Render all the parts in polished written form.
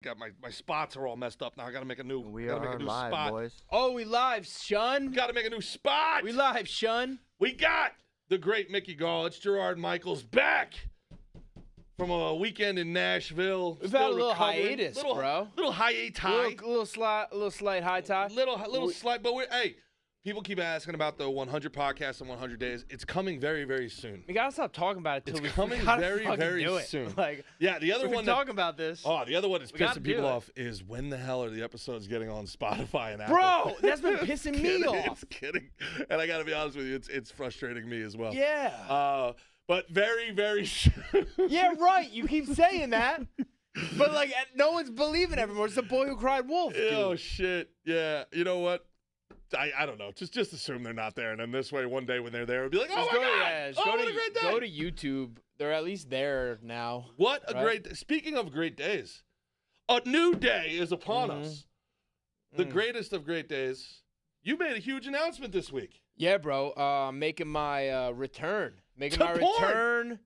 Got my spots are all messed up now. I gotta make a new. We gotta make are a new live, spot. boys. Oh, we live, Shun. Gotta make a new spot. We live, Shun. We got the great Mickey Gall. It's Gerard Michaels back from a weekend in Nashville. We've Still had a little recovering. hiatus, bro. Little hiatus. Little slight high tie. Little slight. But hey, people keep asking about the 100 podcasts in 100 days. It's coming very, very soon. We gotta stop talking about it till It's we coming gotta very, fucking very do it. soon. Like, Yeah, the other we've one been talking about this. Oh, the other one that's We gotta pissing do people it. off is when the hell are the episodes getting on Spotify and Apple? Bro, that's been pissing me off. It's kidding. And I got to be honest with you, it's frustrating me as well. Yeah. But very, very soon. Yeah, right. You keep saying that. But, like, no one's believing everyone. It's the boy who cried wolf, dude. Oh, shit. Yeah. You know what? I don't know. Just assume they're not there. And then this way, one day when they're there, it'll be like, oh, my God. Oh, what a great day. Go to YouTube. They're at least there now. What a great day. Speaking of great days, a new day is upon us. The greatest of great days. You made a huge announcement this week. Yeah, bro. Making my return. To porn. Return.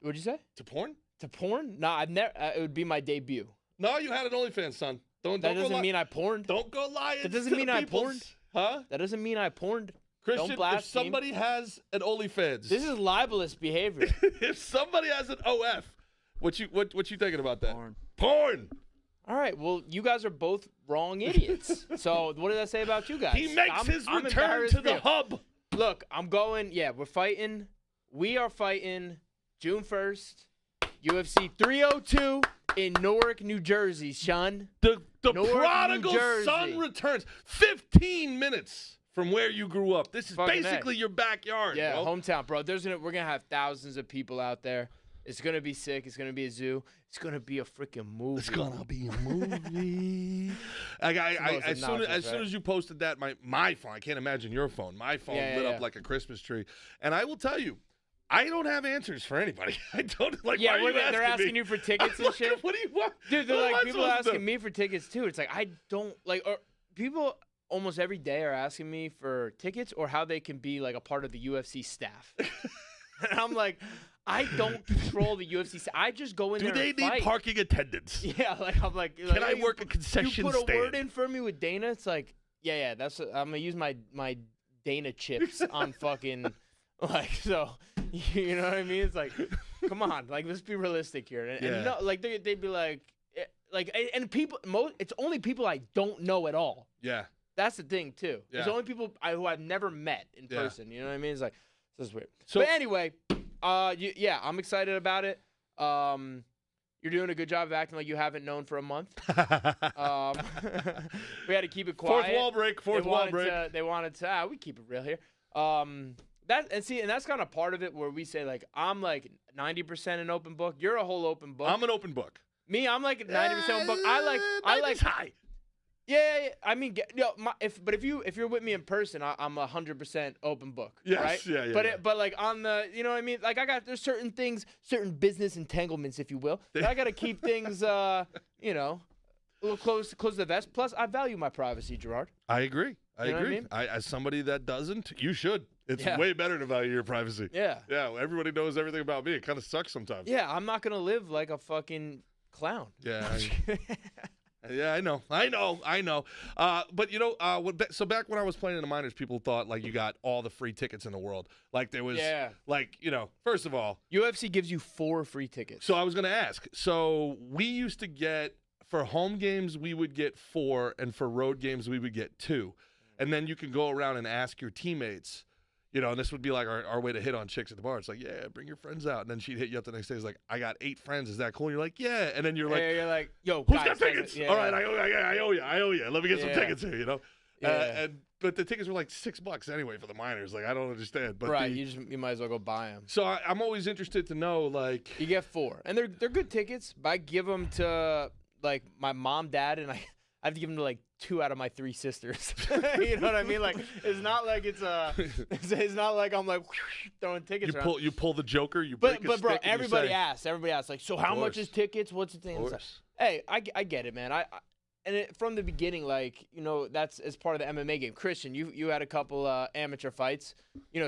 What'd you say? To porn? To porn? No, I've never. It would be my debut. No, you had an OnlyFans, son. That doesn't mean I porned. Don't go lying. That doesn't mean I porned. Huh? That doesn't mean I porned. Christian, Don't blaspheme. if somebody has an OnlyFans, This is libelous behavior. if somebody has an OF, what you thinking about that? Porn. All right. Well, you guys are both wrong idiots. So what did I say about you guys? He makes his return embarrassed to the for you. hub. Look, I'm going. Yeah, we're fighting. We are fighting June 1st, UFC 302 in Newark, New Jersey, Shun. The Newark, prodigal New Jersey. son returns 15 minutes from where you grew up. This is Fucking basically your backyard, Yeah, bro. hometown, bro. We're gonna have thousands of people out there. It's gonna be sick. It's gonna be a zoo. It's gonna be a freaking movie. It's gonna be a movie. As soon as you posted that, my phone, I can't imagine your phone. My phone lit up like a Christmas tree. And I will tell you, I don't have answers for anybody. I don't like. Yeah, why are they're asking me? you for tickets and shit. What do you want, Dude? They're what am I like people supposed to asking do? me for tickets too. It's like I don't like. Or people almost every day are asking me for tickets or how they can be like a part of the UFC staff. And I'm like, I don't control the UFC. I just go in there. Do they and need fight. parking attendants? Yeah, I'm like, Can I work a concession You put stand? a word in for me with Dana. It's like, yeah. That's I'm gonna use my Dana chips on fucking like so. You know what I mean? It's like, come on, like let's be realistic here. And no, like they'd be like, and people. It's only people I don't know at all. Yeah. That's the thing too. Yeah. It's only people who I've never met in Yeah. person. You know what I mean? It's like this is weird. So- But anyway, yeah, I'm excited about it. You're doing a good job of acting like you haven't known for a month. We had to keep it quiet. Fourth wall break. They wanted to. We keep it real here. And that's kind of part of it where we say like I'm like 90% an open book. You're a whole open book. I'm an open book. Me, I'm like 90% open book. I like high. Yeah. I mean, if you're with me in person, I'm 100% open book. Yes, right? yeah. But like on the, you know what I mean? Like there's certain things, certain business entanglements, if you will. That I got to keep things, a little close to the vest. Plus, I value my privacy, Gerard. I agree. I You know what I agree. mean? As somebody that doesn't, you should. It's Yeah. way better to value your privacy. Yeah. Yeah, everybody knows everything about me. It kind of sucks sometimes. Yeah, I'm not gonna live like a fucking clown. Yeah. Yeah, I know. But so back when I was playing in the minors, people thought like you got all the free tickets in the world. Like there was, first of all, UFC gives you 4 free tickets. so I was going to ask. So we used to get, for home games, we would get 4, and for road games, we would get 2. And then you can go around and ask your teammates, and this would be like our way to hit on chicks at the bar. It's like, yeah, bring your friends out. And then she'd hit you up the next day. It's like, I got 8 friends. Is that cool? And you're like, yeah. And then you're like, yo, who's guys, got tickets? yeah, All right, I owe you. Let me get some Yeah. tickets here, Yeah. But the tickets were like $6 anyway for the minors. Like, I don't understand. But right, you might as well go buy them. So I'm always interested to know, like, You get 4, and they're good tickets. But I give them to like my mom, dad, and I have to give them to like 2 out of my 3 sisters. You know what I mean? Like it's not like it's not like I'm like throwing tickets around. you pull the Joker. But break a bro, stick and you everybody say, asks like, so how much course. is tickets? What's the thing? Of It's like, course. hey, I get it, man. From the beginning, like, that's as part of the MMA game. Christian, you had a couple amateur fights.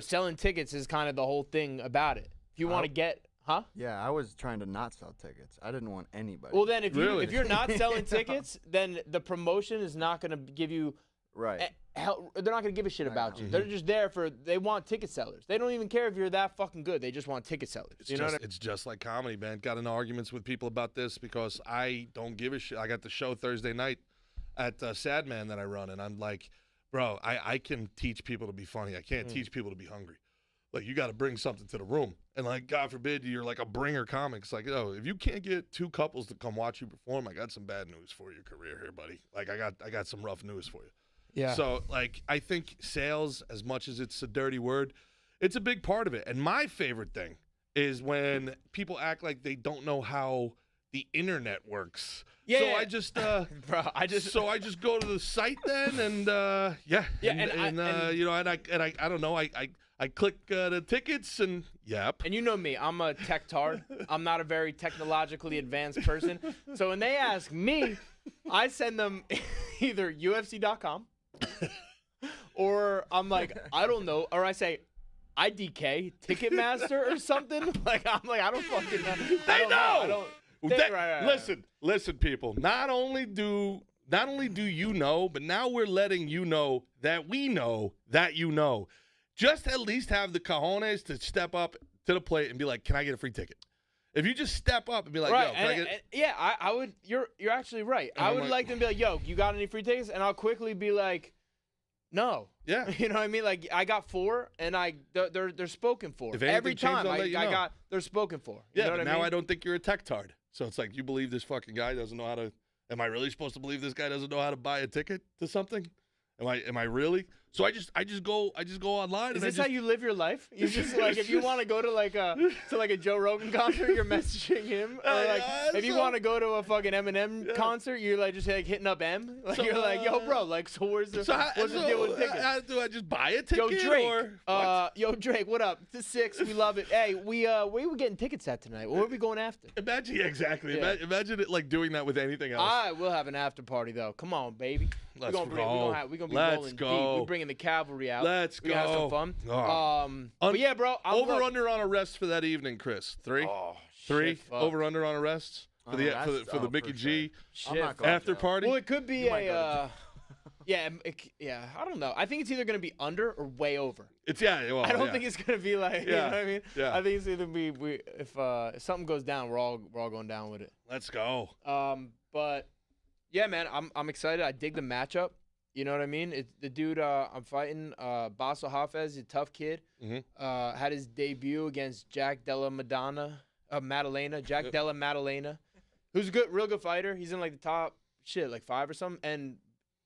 Selling tickets is kind of the whole thing about it. If you want to get Huh? Yeah, I was trying to not sell tickets. I didn't want anybody. Well, then if Really? you're not selling tickets, then the promotion is not going to give you. right. They're not going to give a shit about you. Mm-hmm. They're just there they want ticket sellers. They don't even care if you're that fucking good. They just want ticket sellers. It's just like comedy, man. Got into arguments with people about this because I don't give a shit. I got the show Thursday night at Sad Man that I run, and I'm like, bro, I can teach people to be funny. I can't teach people to be hungry. Like, you got to bring something to the room. And, like, God forbid you're like a bringer comic. It's like, if you can't get 2 couples to come watch you perform, I got some bad news for your career here, buddy. Like, I got some rough news for you. Yeah. So, like, I think sales, as much as it's a dirty word, it's a big part of it. And my favorite thing is when people act like they don't know how the internet works. Yeah, So yeah. I just, Bro, I just go to the site then, and Yeah, and I don't know, I click the tickets and yep. And you know me, I'm a tech tard. I'm not a very technologically advanced person. So when they ask me, I send them either UFC.com or I'm like, I don't know, or I say IDK, Ticketmaster or something. I don't fucking know. They know. I don't. Right. Listen, people. Not only do you know, but now we're letting you know that we know that you know. Just at least have the cojones to step up to the plate and be like, "Can I get a free ticket?" If you just step up and be like, right. "Yo, can I get?" Yeah, I would. You're actually right. I would like them to be like, "Yo, you got any free tickets?" And I'll quickly be like, "No." Yeah. You know what I mean? Like, I got 4, and they're spoken for. If anything Every changes, time I'll let you know. they're spoken for. Yeah, You know but what now I mean? I don't think you're a tech tard. So it's like, you believe this fucking guy doesn't know how to. Am I really supposed to believe this guy doesn't know how to buy a ticket to something? Am I really? So I just go online. Is and this how you live your life? You just like, if you want to go to like a Joe Rogan concert, you're messaging him, or like if you want to go to a fucking Eminem concert, you're like just like hitting up M. Like, you're like, yo, bro, like, so what's the deal with tickets? Do I just buy a ticket? Yo, Drake. Or Yo, Drake, what up? It's 6. We love it. Hey, where we getting tickets at tonight? Where are we going after? Imagine, yeah, exactly. Yeah. Imagine it like doing that with anything else. I will have an after party though. Come on, baby. Let's We're gonna be Let's rolling go. deep. We're bringing the cavalry out. Let's We have some go. fun. Oh. But yeah, bro. Over under on arrests for that evening, Chris. 3? Oh, 3? shit, fuck. Over under on arrests for the Mickey G I'm not going after to. party. Well, it could be You might go yeah, I don't know. I think it's either gonna be under or way over. It's well, I don't think it's gonna be like, you know what I mean? Yeah. I think it's either if something goes down, we're all going down with it. Let's go. But yeah, man, I'm excited. I dig the matchup. You know what I mean? It's the dude I'm fighting, Basso Hafez, a tough kid. Mm-hmm. Had his debut against Jack Della Maddalena, Jack Della Maddalena, who's a real good fighter. He's in like the top 5 or something. And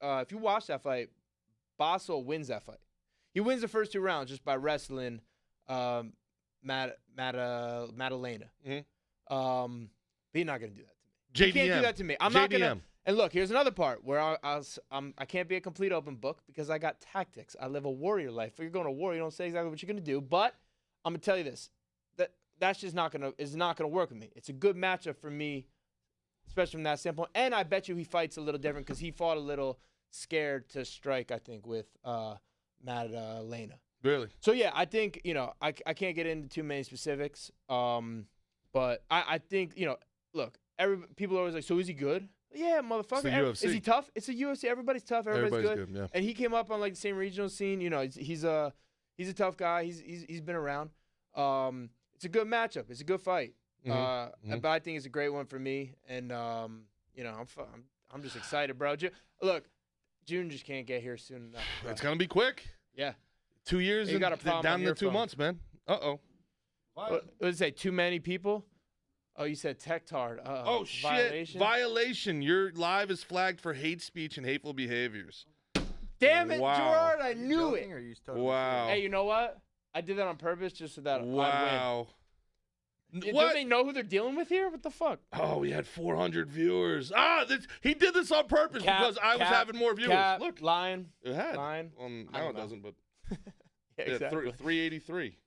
if you watch that fight, Basso wins that fight. He wins the first 2 rounds just by wrestling Maddalena. Mm-hmm. But he's not gonna do that to me. JDM. He can't do that to me. I'm not gonna. And look, here's another part where I can't be a complete open book because I got tactics. I live a warrior life. If you're going to war, you don't say exactly what you're gonna do. But I'm gonna tell you this: that's just not gonna work with me. It's a good matchup for me, especially from that standpoint. And I bet you he fights a little different because he fought a little scared to strike. I think with Maddalena. Really? So yeah, I think I can't get into too many specifics. But I think look, people are always like, so is he good? Yeah, motherfucker. It's the UFC. Is he tough? It's a UFC. Everybody's tough. Everybody's good. Yeah. And he came up on like the same regional scene. He's a tough guy. He's been around. It's a good matchup. It's a good fight. But I think it's a great one for me. And I'm just excited, bro. Look, June just can't get here soon enough. Bro. It's gonna be quick. Yeah. 2 years You got a problem down on to your 2 phone. months, man. What did it say? Too many people? Oh, you said tech tard. Oh shit! Violation? Violation. Your live is flagged for hate speech and hateful behaviors. Damn it, Wow. Gerard! I knew Joking, it. or are you totally Wow. Hey, you know what? I did that on purpose just so that I'd Wow. win. What? Don't they know who they're dealing with here? What the fuck? Oh, we had 400 viewers. He did this on purpose because I was having more viewers. Cap, Look, lying. it had. Lying. Well, I now don't it know. doesn't, but Yeah, exactly. 383.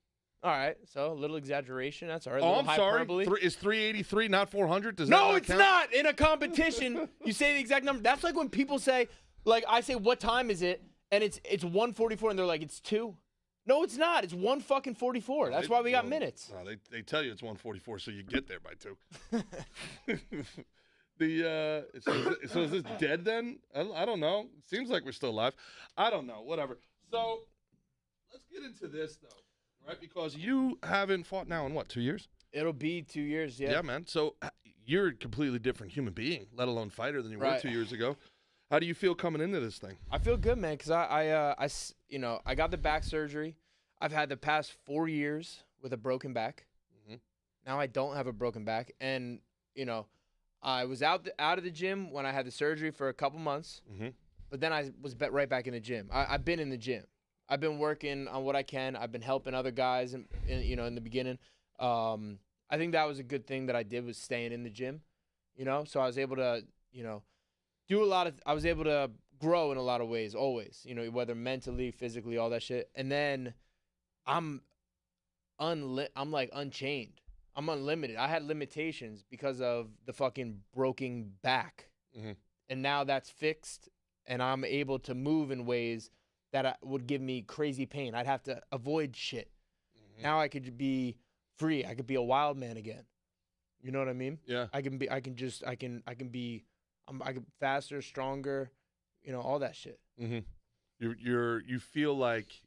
All right, so a little exaggeration. That's all right. Oh, little I'm sorry. hyperbole. Is 383 not 400? Does No, that it's count? not. In a competition, you say the exact number. That's like when people say, like, I say, what time is it? And it's 1:44, and they're like, it's 2. No, it's not. It's 1:44. That's why we got minutes. No, they tell you it's 1:44, so you get there by 2. So is this dead then? I don't know. Seems like we're still alive. I don't know. Whatever. So let's get into this though, right? Because you haven't fought now in what, 2 years? It'll be 2 years. Yeah. Yeah, man. So you're a completely different human being, let alone fighter, than you were 2 years ago. How do you feel coming into this thing? I feel good, man, because I got the back surgery. I've had the past 4 years with a broken back. Mm-hmm. Now I don't have a broken back, and I was out of the gym when I had the surgery for a couple months, mm-hmm. but then I was right back in the gym. I've been in the gym. I've been working on what I can. I've been helping other guys, in the beginning. I think that was a good thing that I did, was staying in the gym. So I was able to do a lot of. I was able to grow in a lot of ways, always. Whether mentally, physically, all that shit. And then I'm like unchained. I'm unlimited. I had limitations because of the fucking broken back. Mm-hmm. And now that's fixed, and I'm able to move in ways that would give me crazy pain. I'd have to avoid shit. Mm-hmm. Now I could be free. I could be a wild man again. You know what I mean? Yeah. I can be faster, stronger, all that shit. Mm-hmm. You feel like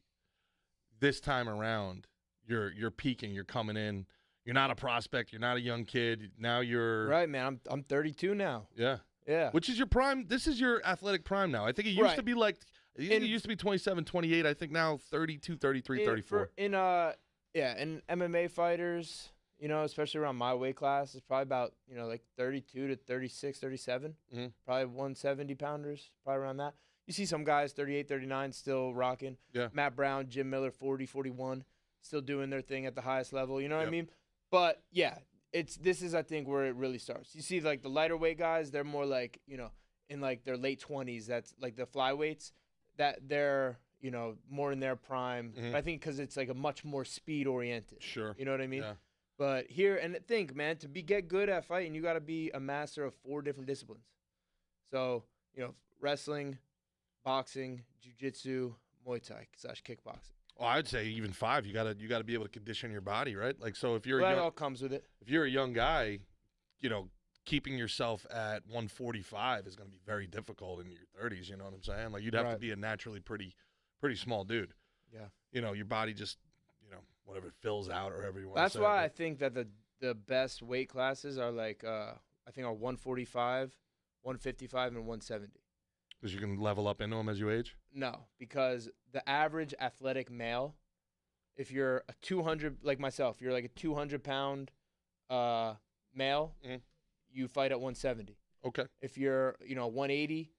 this time around you're peaking, you're coming in. You're not a prospect, you're not a young kid. Now you're right, man. I'm 32 now. Yeah. Yeah. Which is your prime. This is your athletic prime now. I think it used to be like it used to be 27, 28. I think now 32, 33, 34. In MMA fighters, especially around my weight class, it's probably about, like 32 to 36, 37. Mm-hmm. Probably 170 pounders, probably around that. You see some guys 38, 39 still rocking. Yeah. Matt Brown, Jim Miller, 40, 41, still doing their thing at the highest level. You know what I mean? But yeah, this is I think where it really starts. You see, like the lighter weight guys, they're more like in like their late 20s. That's like the flyweights, that they're more in their prime. Mm-hmm. But I think because it's like a much more speed oriented. Sure. You know what I mean? Yeah. But here, and think, man, to get good at fighting, you got to be a master of 4 different disciplines. So wrestling, boxing, jiu-jitsu, Muay Thai / kickboxing. Well, I'd say even 5. You gotta be able to condition your body, right? Like, so if you're that all comes with it. If you're a young guy, keeping yourself at 145 is going to be very difficult in your 30s. You know what I'm saying? Like, you'd have to be a naturally pretty small dude. Yeah. Your body just whatever it fills out, or however you want. That's to say why I think that the best weight classes are like I think are 145, 155, and 170. Because you can level up into them as you age? No, because the average athletic male, if you're a 200, like myself, you're like a 200-pound male, you fight at 170. Okay. If you're, 180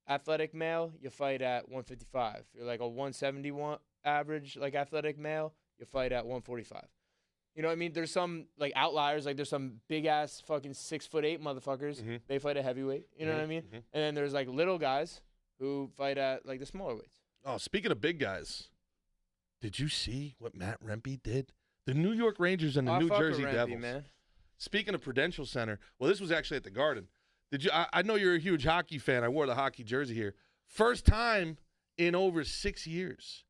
athletic male, you fight at 155. If you're like a 171 average, like athletic male, you fight at 145. You know what I mean? There's some like outliers, like there's some big ass fucking 6'8" motherfuckers. Mm-hmm. They fight at heavyweight. You know what I mean? Mm-hmm. And then there's like little guys who fight at like the smaller weights. Oh, speaking of big guys, did you see what Matt Rempe did? The New York Rangers and the New Jersey Devils. Man. Speaking of Prudential Center, well, this was actually at the Garden. Did you? I know you're a huge hockey fan. I wore the hockey jersey here. First time in over 6 years,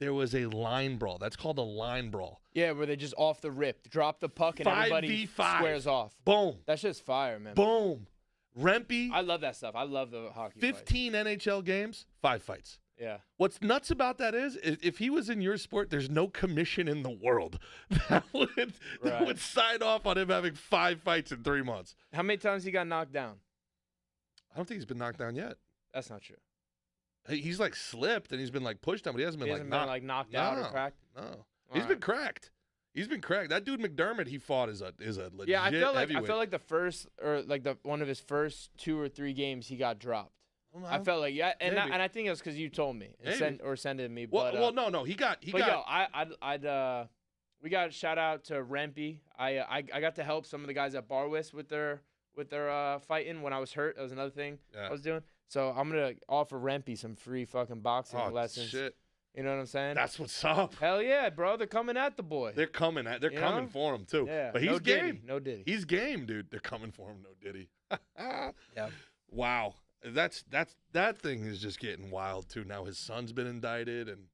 there was a line brawl. That's called a line brawl. Yeah, where they just off the rip, drop the puck, and everybody 5v5. squares off. Boom. That's just fire, man. Boom. Rempe. I love that stuff. I love the hockey 15 fights. NHL games, 5 fights. Yeah. What's nuts about that is if he was in your sport, there's no commission in the world that would sign off on him having 5 fights in 3 months. How many times he got knocked down? I don't think he's been knocked down yet. That's not true. He's like slipped and he's been like pushed down, but he hasn't been knocked out or cracked. No, he's been cracked. He's been cracked. That dude McDermott he fought is a legit I felt heavyweight. like the first or like one of his first 2 or 3 games he got dropped. Well, I felt like and maybe. I think it was because you told me and sent it to me. Well, no, he got. We got a shout out to Rempe. I got to help some of the guys at Barwis with their fighting when I was hurt. That was another thing I was doing. So I'm gonna offer Rempe some free fucking boxing lessons. Shit. You know what I'm saying? That's what's up. Hell yeah, bro! They're coming at the boy. They're coming for him too. Yeah, but he's game. No diddy. He's game, dude. They're coming for him. No diddy. Yeah. Wow. That thing is just getting wild too. Now his son's been indicted, and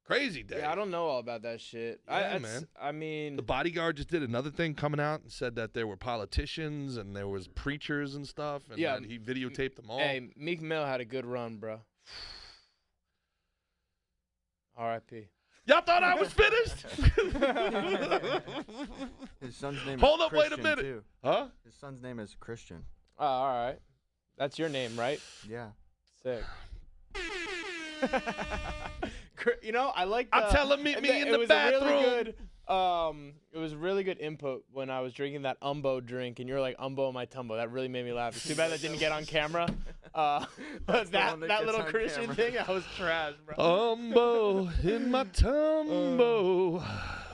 Crazy day. Yeah, I don't know all about that shit. Yeah, man. I mean, The Bodyguard just did another thing coming out and said that there were politicians and there was preachers and stuff, and Yeah. that he videotaped them all. hey, Meek Mill had a good run, bro. R.I.P. Y'all thought I was finished? His son's name Hold is up, wait a Christian, minute. Too. Huh? His son's name is Christian. Oh, all right. That's your name, right? Yeah. Sick. You know, I like. I tell him meet me in the was bathroom. A really good, it was really good input when I was drinking that Umbo drink, and you were like Umbo in my tumbo. That really made me laugh. It's too bad that didn't get on camera. But That's the that one that little gets on Christian camera. thing, I was trash, bro. Umbo in my tumbo.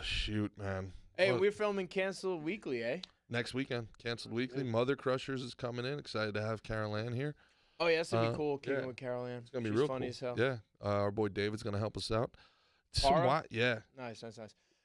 Shoot, man. Hey, What- we're filming Cancel Weekly, eh? next weekend, Canceled Weekly. Mother Crushers is coming in. Excited to have Carol Ann here. Oh yeah, it's gonna be cool. Kicking yeah. with Carol Ann. It's gonna be She's real funny cool. as hell. Yeah, our boy David's gonna help us out. Tara? Yeah. Nice.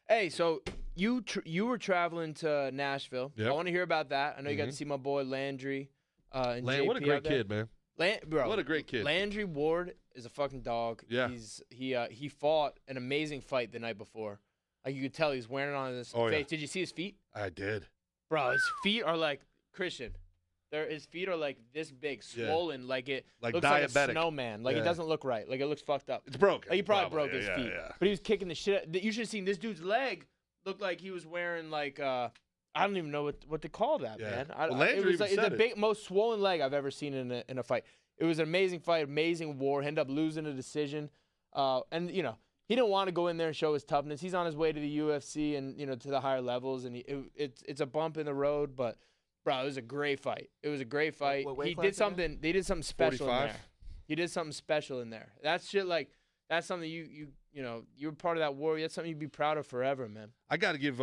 Hey, so you were traveling to Nashville. Yep. I want to hear about that. I know you got to see my boy Landry. And Lan, what a JP great out there. kid, man. Bro, What a great kid. Landry Ward is a fucking dog. Yeah. He fought an amazing fight the night before. Like you could tell he's wearing it on his Oh, face. yeah. Did you see his feet? I did. Bro, his feet are like Christian. His feet are like this big, Yeah. swollen, like it Like looks diabetic. like a snowman. Like Yeah. it doesn't look right. Like it looks fucked up. It's broken. Like he probably broke his yeah, feet. Yeah. But he was kicking the shit out. You should have seen this dude's leg looked like he was wearing like I don't even know what to call that, Yeah. man. Well, Landry it was even like, it's said the it. big most swollen leg I've ever seen in a fight. It was an amazing fight, amazing war. Ended up losing a decision. And you know, he didn't want to go in there and show his toughness. He's on his way to the UFC and you know to the higher levels and it's a bump in the road, but bro, it was a great fight. It was a great fight. What weight He class did again? something. They did something special in 45? there. He did something special in there. That's shit like that's something you know you were part of that war. That's something you'd be proud of forever, man. I gotta give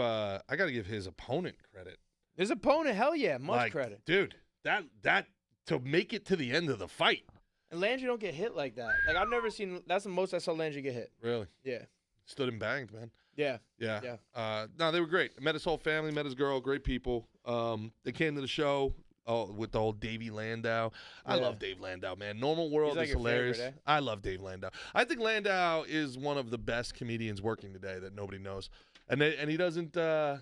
his opponent credit. His opponent, hell yeah, much Like, credit. dude. That to make it to the end of the fight. And Landry don't get hit like that. Like I've never seen. That's the most I saw Landry get hit. Really. Yeah, Stood and banged, man. yeah. Yeah. Yeah. No, they were great. Met his whole family, met his girl, great people. They came to the show with the old Davey Landau. I Yeah. love Dave Landau, man. Normal World He's like is your hilarious. favorite, eh? I love Dave Landau. I think Landau is one of the best comedians working today that nobody knows. And he doesn't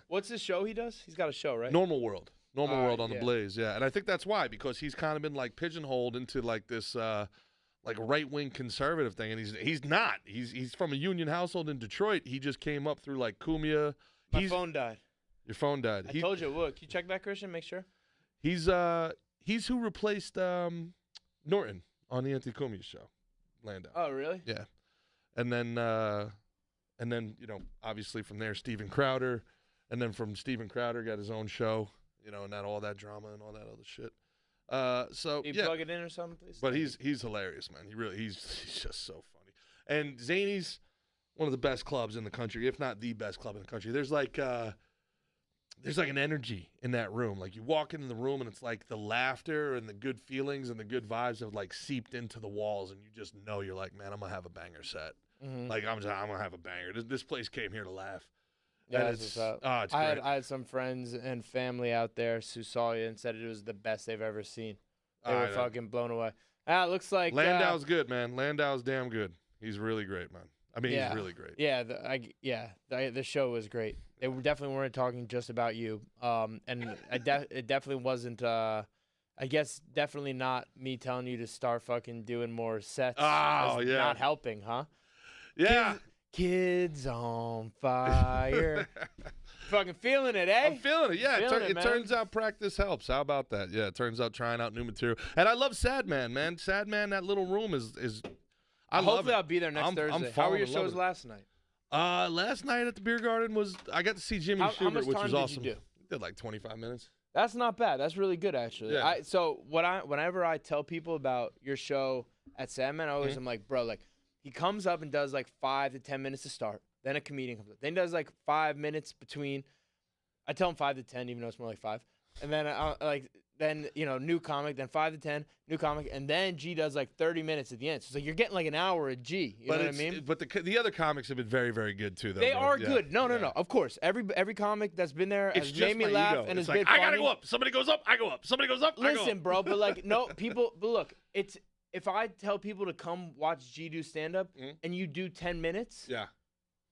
What's his show he does? He's got a show, right? Normal World. Normal All World right, on the yeah. Blaze, yeah. And I think that's why, because he's kind of been like pigeonholed into like this like right-wing conservative thing, and he's not. He's from a union household in Detroit. He just came up through like Cumia. My phone died. Your phone died. I told you. Look, you check that, Christian. Make sure. He's who replaced Norton on the Anthony Cumia show. Landau. Oh, really? Yeah. And then you know, obviously from there Steven Crowder, and then from Steven Crowder got his own show, you know, and all that drama and all that other shit. So Can you yeah, plug it in or something, please? but he's hilarious, man. He's just so funny. And Zany's one of the best clubs in the country, if not the best club in the country. There's like an energy in that room. Like you walk into the room and it's like the laughter and the good feelings and the good vibes have like seeped into the walls, and you just know you're like, man, I'm gonna have a banger set. Mhm. Like I'm gonna have a banger. This place came here to laugh. Yeah, And that's it's what's up. it's great. I had some friends and family out there who saw you and said it was the best they've ever seen. They were fucking blown away. It looks like Landau's good, man. Landau's damn good. He's really great, man. I mean, Yeah. he's really great. Yeah, the show was great. They definitely weren't talking just about you. And it definitely wasn't. I guess definitely not me telling you to start fucking doing more sets. Oh, is yeah. not helping, huh? Yeah. Kids on fire. Fucking feeling it, eh? I'm feeling it. Yeah, Feeling it, it man. turns out practice helps. How about that? Yeah, it turns out trying out new material. And I love Sad Man, man. Sad Man, that little room is I love Hopefully it. I'll be there next I'm Thursday. How were falling your in love shows with it. last night? Last night at the beer garden I got to see Jimmy How Schubert, much which time was did awesome. you do? Did like 25 minutes. That's not bad. That's really good, actually. Yeah. So whenever I tell people about your show at Sandman, I always am like, bro, like he comes up and does like 5 to 10 minutes to start. Then a comedian comes up. Then does like 5 minutes between. I tell him 5 to 10, even though it's more like 5. And then then new comic. Then 5 to 10, new comic. And then G does like 30 minutes at the end. So it's like you're getting like an hour at G. You know what I mean? But the other comics have been very, very good too, though. They bro. are Yeah. good. No. Of course, every comic that's been there It's has just made me my laugh ego. and It's has like, been I gotta funny. go up. Somebody goes up, I go up. Somebody goes up, I go Listen, up. bro, but like no people. But look, if I tell people to come watch G do stand up and you do 10 minutes, Yeah.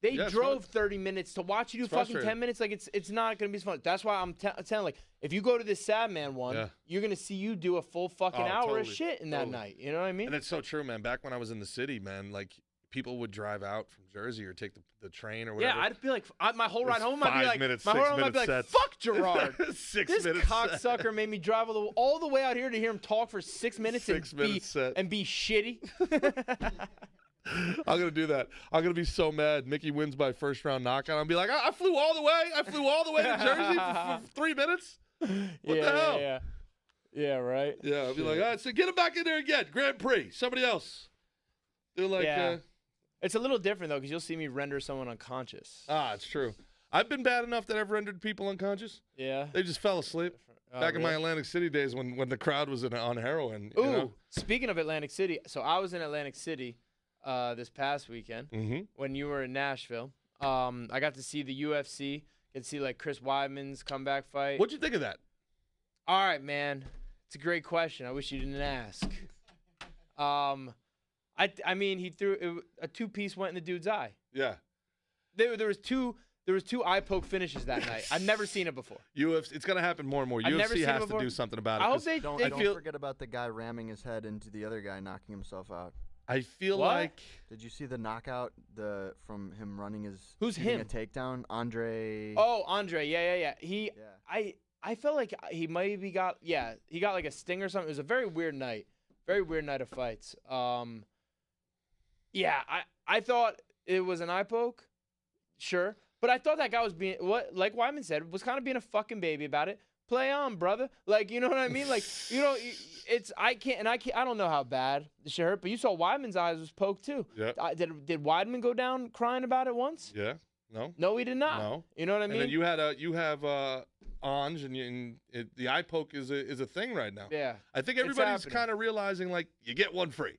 they Yeah, it's drove fun. 30 minutes to watch you do It's fucking 10 frustrating. minutes. Like it's not gonna be as fun. That's why I'm telling like if you go to this Sad Man one, Yeah. you're gonna see you do a full fucking Oh, hour totally, of shit in that totally. night. You know what I mean? And it's so true, man. Back when I was in the city, man, like people would drive out from Jersey or take the train or whatever. Yeah, I'd be like, my whole ride It was home, I'd be 5 like, minutes, my whole 6 ride home, I'd be like, minute fuck Gerard. 6 This minutes. cocksucker made me drive all the way out here to hear him talk for 6 minutes 6 minutes set. and be shitty. I'm gonna do that. I'm gonna be so mad. Mickey wins by first round knockout. I'll be like, I flew all the way. I flew all the way to Jersey for 3 minutes. What the hell? Yeah, right. Yeah, I'll be like, all right, so get him back in there again. Grand Prix. Somebody else. They're like, Yeah. It's a little different though, because you'll see me render someone unconscious. it's true. I've been bad enough that I've rendered people unconscious. Yeah. They just fell asleep. Back in my Atlantic City days when the crowd was on heroin. Ooh, You know? speaking of Atlantic City, so I was in Atlantic City this past weekend when you were in Nashville. I got to see the UFC. Get to see like Chris Weidman's comeback fight. What'd you think of that? All right, man. It's a great question. I wish you didn't ask. I mean, he threw a two-piece went in the dude's eye. Yeah. There was two eye poke finishes that night. I've never seen it before. UFC, it's gonna happen more and more. I've never UFC seen it has to before. do something about it. I hope 'cause they Don't forget about the guy ramming his head into the other guy, knocking himself out. I feel What? like Did you see the knockout from him running his Who's hitting him? a takedown? Andre. Oh, Andre. Yeah. Yeah. I felt like he maybe got he got like a sting or something. It was a very weird night. Very weird night of fights. Yeah, I thought it was an eye poke. Sure. But I thought that guy was being like Wyman said, was kind of being a fucking baby about it. Play on, brother. Like, you know what I mean? Like, you know, I don't know how bad the shit hurt, but you saw Weidman's eyes was poked too. Yeah. Did Weidman go down crying about it once? Yeah. No. No, he did not. No. You know what I mean? And then you have Ange, and the eye poke is a thing right now. yeah. I think everybody's happening. kind of realizing like you get one free.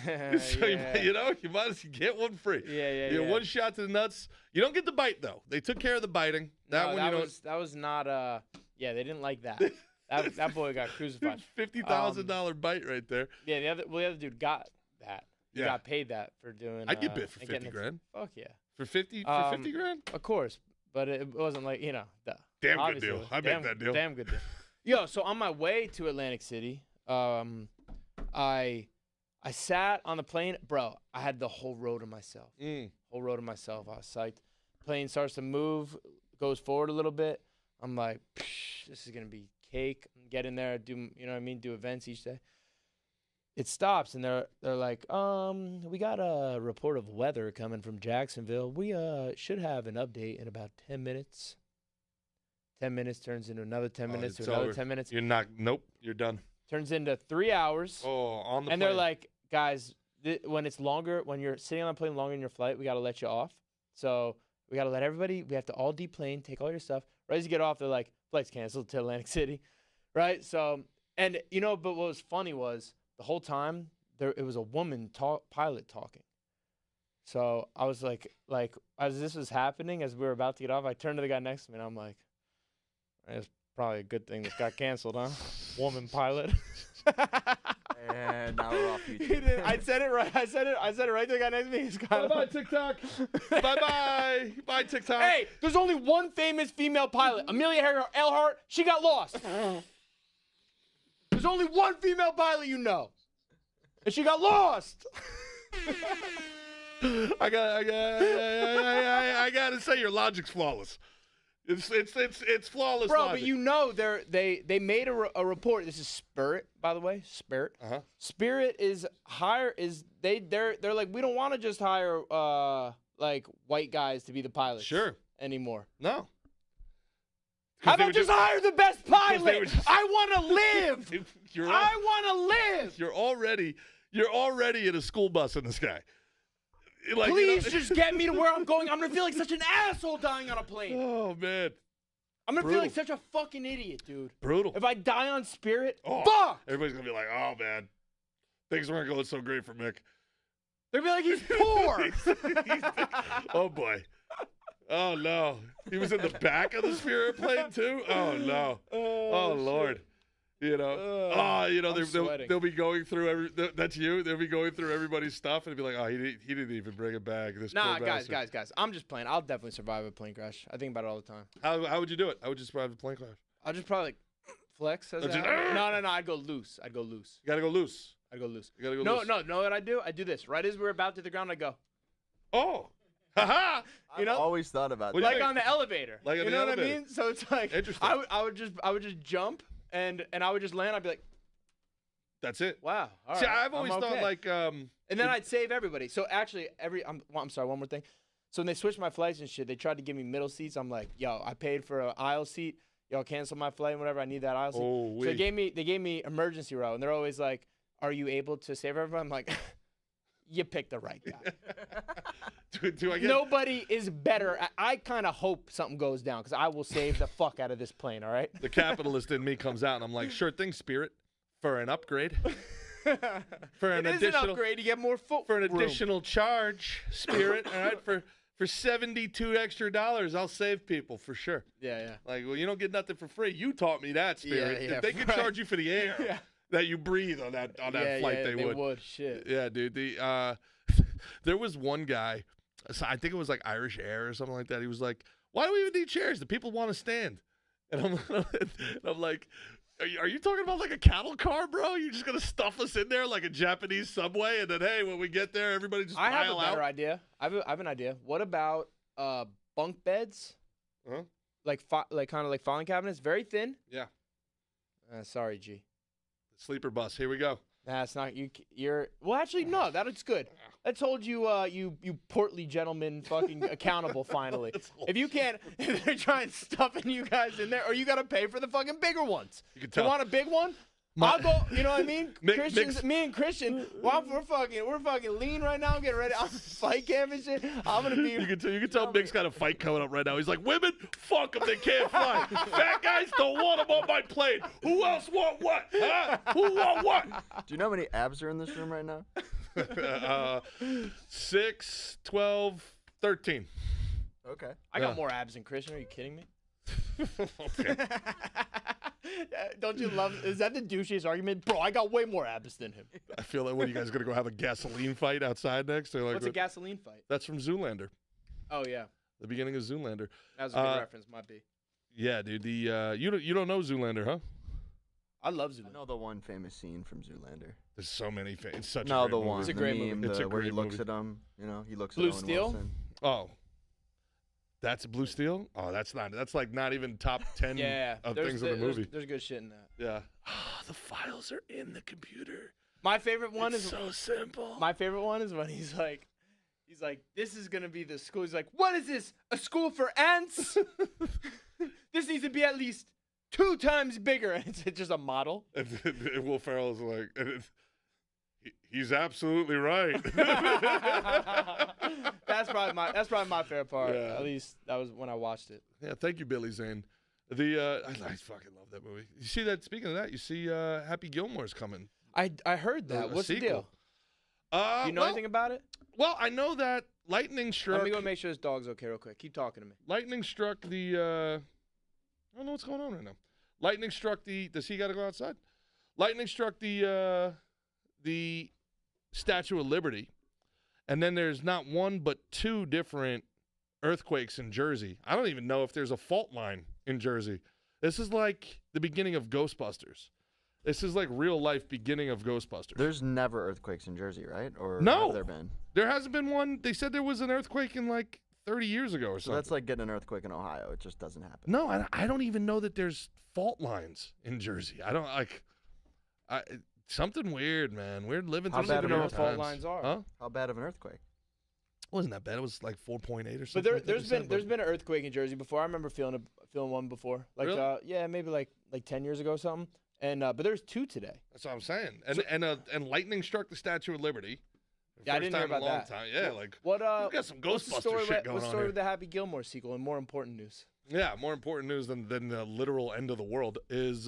So yeah. you might as well get one free. Yeah. You get one shot to the nuts. You don't get the bite though. They took care of the biting. That was not yeah, they didn't like that. that boy got crucified. $50,000 bite right there. Yeah, the other dude got that. He Yeah. got paid that for doing I'd get bit for and 50 getting grand. Fuck yeah. For 50 grand? Of course, but it wasn't like, you know, Damn good obviously deal. it was I make that deal. Damn good deal. Yo, so on my way to Atlantic City, I sat on the plane, bro. I had the whole row to myself. Whole row to myself. I was psyched. Plane starts to move, goes forward a little bit. I'm like, this is gonna be cake. Get in there, do you know what I mean? Do events each day. It stops and they're like, we got a report of weather coming from Jacksonville. We should have an update in about 10 minutes. 10 minutes turns into another 10 minutes it's to another over. 10 minutes. Nope, you're done. Turns into 3 hours. Oh, on the And plane. they're like, guys, when it's longer, when you're sitting on a plane longer in your flight, we got to let you off. So we got to let everybody, we have to all deplane, take all your stuff. Right as you get off, they're like, flight's canceled to Atlantic City. Right? So, and you know, but what was funny was the whole time, it was a woman pilot talking. So I was like, as this was happening, as we were about to get off, I turned to the guy next to me and I'm like, it's probably a good thing this got canceled, huh? Woman pilot. And now we're off He YouTube. did. I said it right. I said it right to the guy next to me. He's kind Bye-bye, TikTok. Bye-bye. Bye, TikTok. Hey, there's only one famous female pilot, Amelia Earhart. She got lost. There's only one female pilot you know, and she got lost. I gotta say your logic's flawless. It's flawless. Bro, logic. but you know they made a report. This is Spirit, by the way. Spirit. Uh-huh. Spirit is they're like, we don't want to just hire like white guys to be the pilots. Sure. Anymore. No. How about just hire the best pilot? just- I want to live. I want to live. You're already in a school bus in the sky. Like, Please just get me to where I'm going. I'm gonna feel like such an asshole dying on a plane. Oh man. I'm gonna brutal. feel like such a fucking idiot, dude. Brutal. If I die on Spirit, Oh, fuck. Everybody's gonna be like, oh man, things weren't going so great for Mick. They're gonna be like, he's poor. Oh boy. Oh no. He was in the back of the Spirit plane too? Oh no. Oh Lord. You know, they'll be going through that's you. They'll be going through everybody's stuff and be like, oh, he didn't even bring it back. This Nah, poor guys. bastard. I'm just playing. I'll definitely survive a plane crash. I think about it all the time. How would you do it? How would you survive the plane crash? I'll just probably like flex. No. I'd go loose. You gotta go loose. I'd go loose. You gotta go loose. No. Know what I do? I do this right as we're about to the ground. I go. Oh. Ha I've always thought about What that. do you Like think? on the elevator. Like on you the know elevator. what I mean? So it's like Interesting. I would just jump and I would just land. I'd be like, That's it. wow. All See, right, I've always I'm thought okay. like And then I'd save everybody. So actually, I'm sorry, one more thing. So when they switched my flights and shit, they tried to give me middle seats. I'm like, yo, I paid for an aisle seat. Y'all cancel my flight and whatever. I need that aisle seat. Oh, So they gave me emergency row, and they're always like, are you able to save everybody? I'm like, you picked the right guy. do I get Nobody is better. I kind of hope something goes down because I will save the fuck out of this plane. All right. the capitalist in me comes out and I'm like, sure thing, Spirit, for an upgrade. For an It is additional an upgrade. You get more foot for an room. additional charge, Spirit, all right, for $72 extra, I'll save people for sure. Yeah. Like, well, you don't get nothing for free. You taught me that, Spirit. Yeah, If they could right. charge you for the air Yeah. that you breathe on that flight, they would. Shit. Yeah, dude. There was one guy, so I think it was like Irish Air or something like that. He was like, "Why do we even need chairs? The people want to stand." And I'm like, Are you talking about like a cattle car, bro? You're just gonna stuff us in there like a Japanese subway, and then hey, when we get there, everybody just I have pile a better out? idea. I have an idea. What about bunk beds? Huh? Like kind of like filing cabinets, very thin. Yeah. Sorry, G. Sleeper bus. Here we go. Nah, it's not you. You're well. Actually, no. That's good. Let's hold you, you portly gentlemen, fucking accountable. Finally, if you can't, if they're trying stuffing you guys in there, or you gotta pay for the fucking bigger ones. You can You tell. want a big one? I'll go. You know what I mean? Mix- Me and Christian. Well, we're fucking lean right now. Getting ready. I'm fight camp and shit. I'm gonna be. You can tell Nick's got a fight coming up right now. He's like, women, fuck them, they can't fly. Fat guys don't want them on my plane. Who else want what? Huh? Who want what? Do you know how many abs are in this room right now? 6, 12, 13. Okay. I got Yeah. more abs than Christian. Are you kidding me? Okay. Don't you love? Is that the douchiest argument, bro? I got way more abs than him. I feel like, what, you guys going to go have a gasoline fight outside next? They're like, What's a gasoline fight? That's from Zoolander. Oh yeah, The beginning of Zoolander. that was a good reference. Might be. Yeah, dude. You don't know Zoolander, huh? I love I Zoolander. know the one famous scene from Zoolander. There's so many fans. It's such a No, great the movie. one. It's a the great meme, movie. It's a where he great looks movie. at him. You know, he looks Blue at Owen Steel? Wilson. Oh, that's Blue Steel. Oh, that's like not even top 10 Yeah, of things in the movie. There's good shit in that. Yeah. The files are in the computer. My favorite one It's is so simple. my favorite one is when he's like, this is gonna be the school. He's like, what is this? A school for ants? This needs to be at least 2 times bigger. And it's just a model. And Will Ferrell's like, he's absolutely right. That's probably my favorite part. Yeah. At least that was when I watched it. Yeah, thank you, Billy Zane. I fucking love that movie. You see that? Speaking of that, you see Happy Gilmore's coming. I heard that. A What's the sequel. deal? Do you know well, anything about it? Well, I know that lightning struck. Let me go make sure this dog's okay real quick. Keep talking to me. Lightning struck the. I don't know what's going on right now. Lightning struck the. Does he got to go outside? Lightning struck the Statue of Liberty, and then there's not one but 2 different earthquakes in Jersey. I don't even know if there's a fault line in Jersey. This is like the beginning of Ghostbusters. This is like real life beginning of Ghostbusters. There's never earthquakes in Jersey, right? Or No. have there been? There hasn't been one. They said there was an earthquake in like 30 years ago or So something. that's like getting an earthquake in Ohio. It just doesn't happen. No, I don't even know that there's fault lines in Jersey. I don't like. Something weird, man. We're living How through bad some of weird an fault times. lines are? Huh? How bad of an earthquake? Wasn't that bad? It was like 4.8 or But something. like that there's they been said, there's but- been an earthquake in Jersey before. I remember feeling one before. Like Really? yeah, maybe like 10 years ago or something. And but there's 2 today. That's what I'm saying. And lightning struck the Statue of Liberty. Yeah, I First didn't hear time in a about long that. time. Yeah, like What we got some what's the Ghostbuster story shit going what's the on story here. with the Happy Gilmore sequel and more important news? Yeah, more important news than the literal end of the world is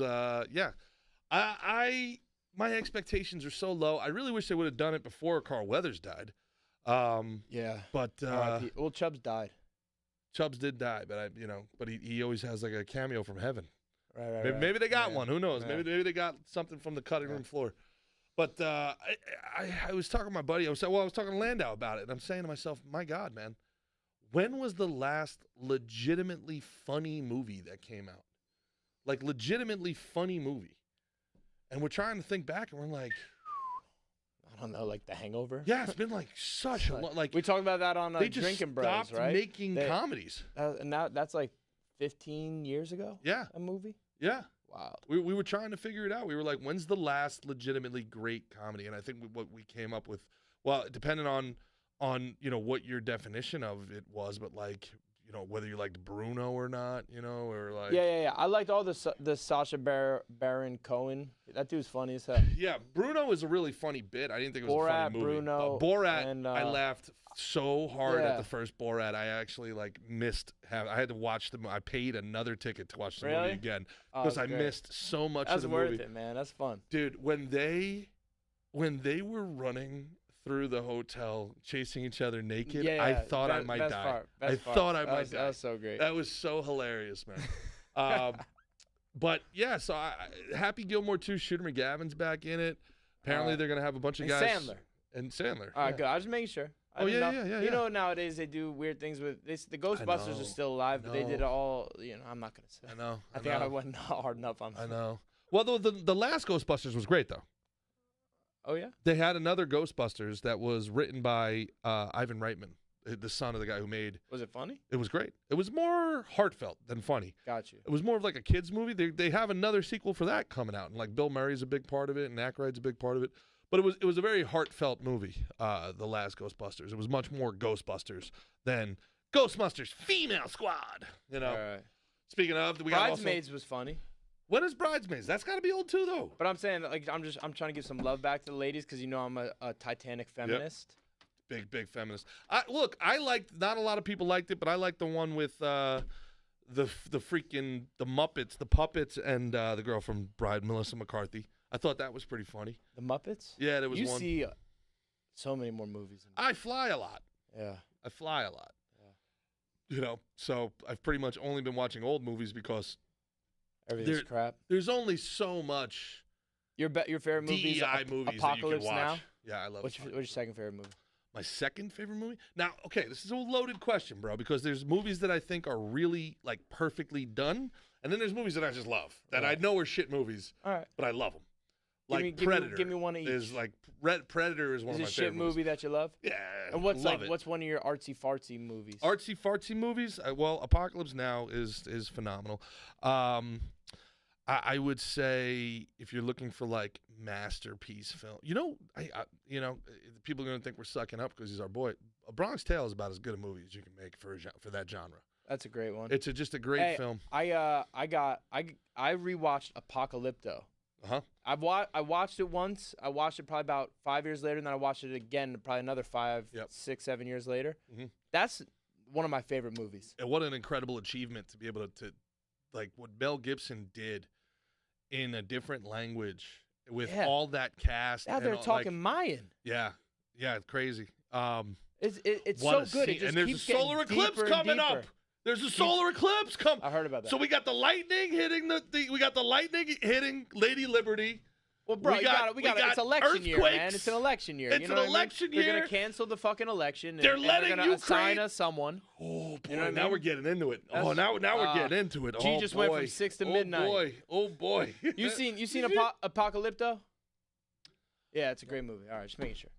my expectations are so low. I really wish they would have done it before Carl Weathers died. Yeah. But R.I.P. Well, Chubbs died. Chubbs did die, but but he always has like a cameo from heaven. Right. Maybe they got Yeah. one. Who knows? Yeah. Maybe they got something from the cutting room floor. But I was talking to my buddy. I was talking to Landau about it, and I'm saying to myself, my God, man, when was the last legitimately funny movie that came out? Like, legitimately funny movie. And we're trying to think back, and we're like, I don't know, like The Hangover. yeah, it's been like such a long. Like, we talked about that on they just Drinking Bros, stopped right? making comedies. And now that's like 15 years ago. Yeah, A movie. yeah. Wow. We were trying to figure it out. We were like, when's the last legitimately great comedy? And I think what we came up with, well, depending on what your definition of it was, but like, whether you liked Bruno or not, or like. Yeah. I liked all the Sacha Baron Cohen. That dude's funny as hell. Yeah, Bruno is a really funny bit. I didn't think it was a funny movie. Bruno, Borat, and, I laughed so hard at yeah. the first Borat. I actually missed. I had to watch the. I paid another ticket to watch the Really? movie again Oh, because that's I great. missed so much That's of the worth movie. it, man. That's fun. Dude, when they were running through the hotel chasing each other naked, Yeah, I thought I might best die. part, I best part. thought I That might was- die. That was so great. That was so hilarious, man. But yeah, so Happy Gilmore 2, Shooter McGavin's back in it. Apparently they're gonna have a bunch of and guys. Sandler. And Sandler. All right, yeah. good. I was just making sure. I Oh, didn't yeah, know. yeah. You know, nowadays they do weird things with this. The Ghostbusters know. are still alive, but they did know. all. I'm not gonna say. I know. I think I went hard enough on. I know. Well, the last Ghostbusters was great though. Oh yeah. They had another Ghostbusters that was written by Ivan Reitman, the son of the guy who made. Was it funny? It was great. It was more heartfelt than funny. Got you. It was more of like a kids movie. They have another sequel for that coming out, and like Bill Murray's a big part of it, and Aykroyd's a big part of it. But it was a very heartfelt movie. The last Ghostbusters. It was much more Ghostbusters than Ghostbusters Female Squad. All right. Speaking of, we got Bridesmaids was funny, when is Bridesmaids? That's got to be old too, though. but I'm saying like I'm trying to give some love back to the ladies because I'm a Titanic feminist. Big feminist. Look, I liked. Not a lot of people liked it, but I liked the one with the Muppets, the puppets, and the girl from Bride, Melissa McCarthy. I thought that was pretty funny. The Muppets. Yeah, there was You one. see so many more movies. I fly a lot. Yeah. I fly a lot. So I've pretty much only been watching old movies because Everything's crap. there's only so much Your favorite movie is DEI movies Apocalypse that you can watch. Now. Yeah, I love. What's your second favorite movie? My second favorite movie? Now, okay, this is a loaded question, bro, because there's movies that I think are really like perfectly done, and then there's movies that I just love that I know are shit movies, All right. but I love them. Give Like me- Predator. give me one of each. Is like Predator is one Is of it my a shit favorite movies. movie that you love? Yeah. And what's love it. what's one of your artsy fartsy movies? Artsy fartsy movies? Well, Apocalypse Now is phenomenal. I would say if you're looking for like masterpiece film, people are gonna think we're sucking up because he's our boy. A Bronx Tale is about as good a movie as you can make for that genre. That's a great one. It's just a great film. I rewatched Apocalypto. Uh-huh. I watched it once. I watched it probably about 5 years later, and then I watched it again probably another 5, 6, 7 years later. Mhm. That's one of my favorite movies. And what an incredible achievement to be able to like what Mel Gibson did in a different language with all that cast. Now and they're all, talking Mayan. Yeah, it's crazy. It's What so a good. scene. It just And there's a keeps getting solar eclipse deeper and coming deeper. up. There's a solar eclipse coming. I heard about that. So we got the lightning hitting we got the lightning hitting Lady Liberty. Well, bro, we we got it's election year, man. earthquakes. It's an election year. It's you know an what I mean? election They're year. gonna cancel the fucking election. They're and letting they're gonna assign Ukraine- us someone. Oh boy, You know what I now mean? we're getting into it. That's- Now we're getting into it. G Oh just boy. went from 6 to midnight. Oh boy. You seen Apocalypto? Yeah, it's a great movie. All right, just making sure.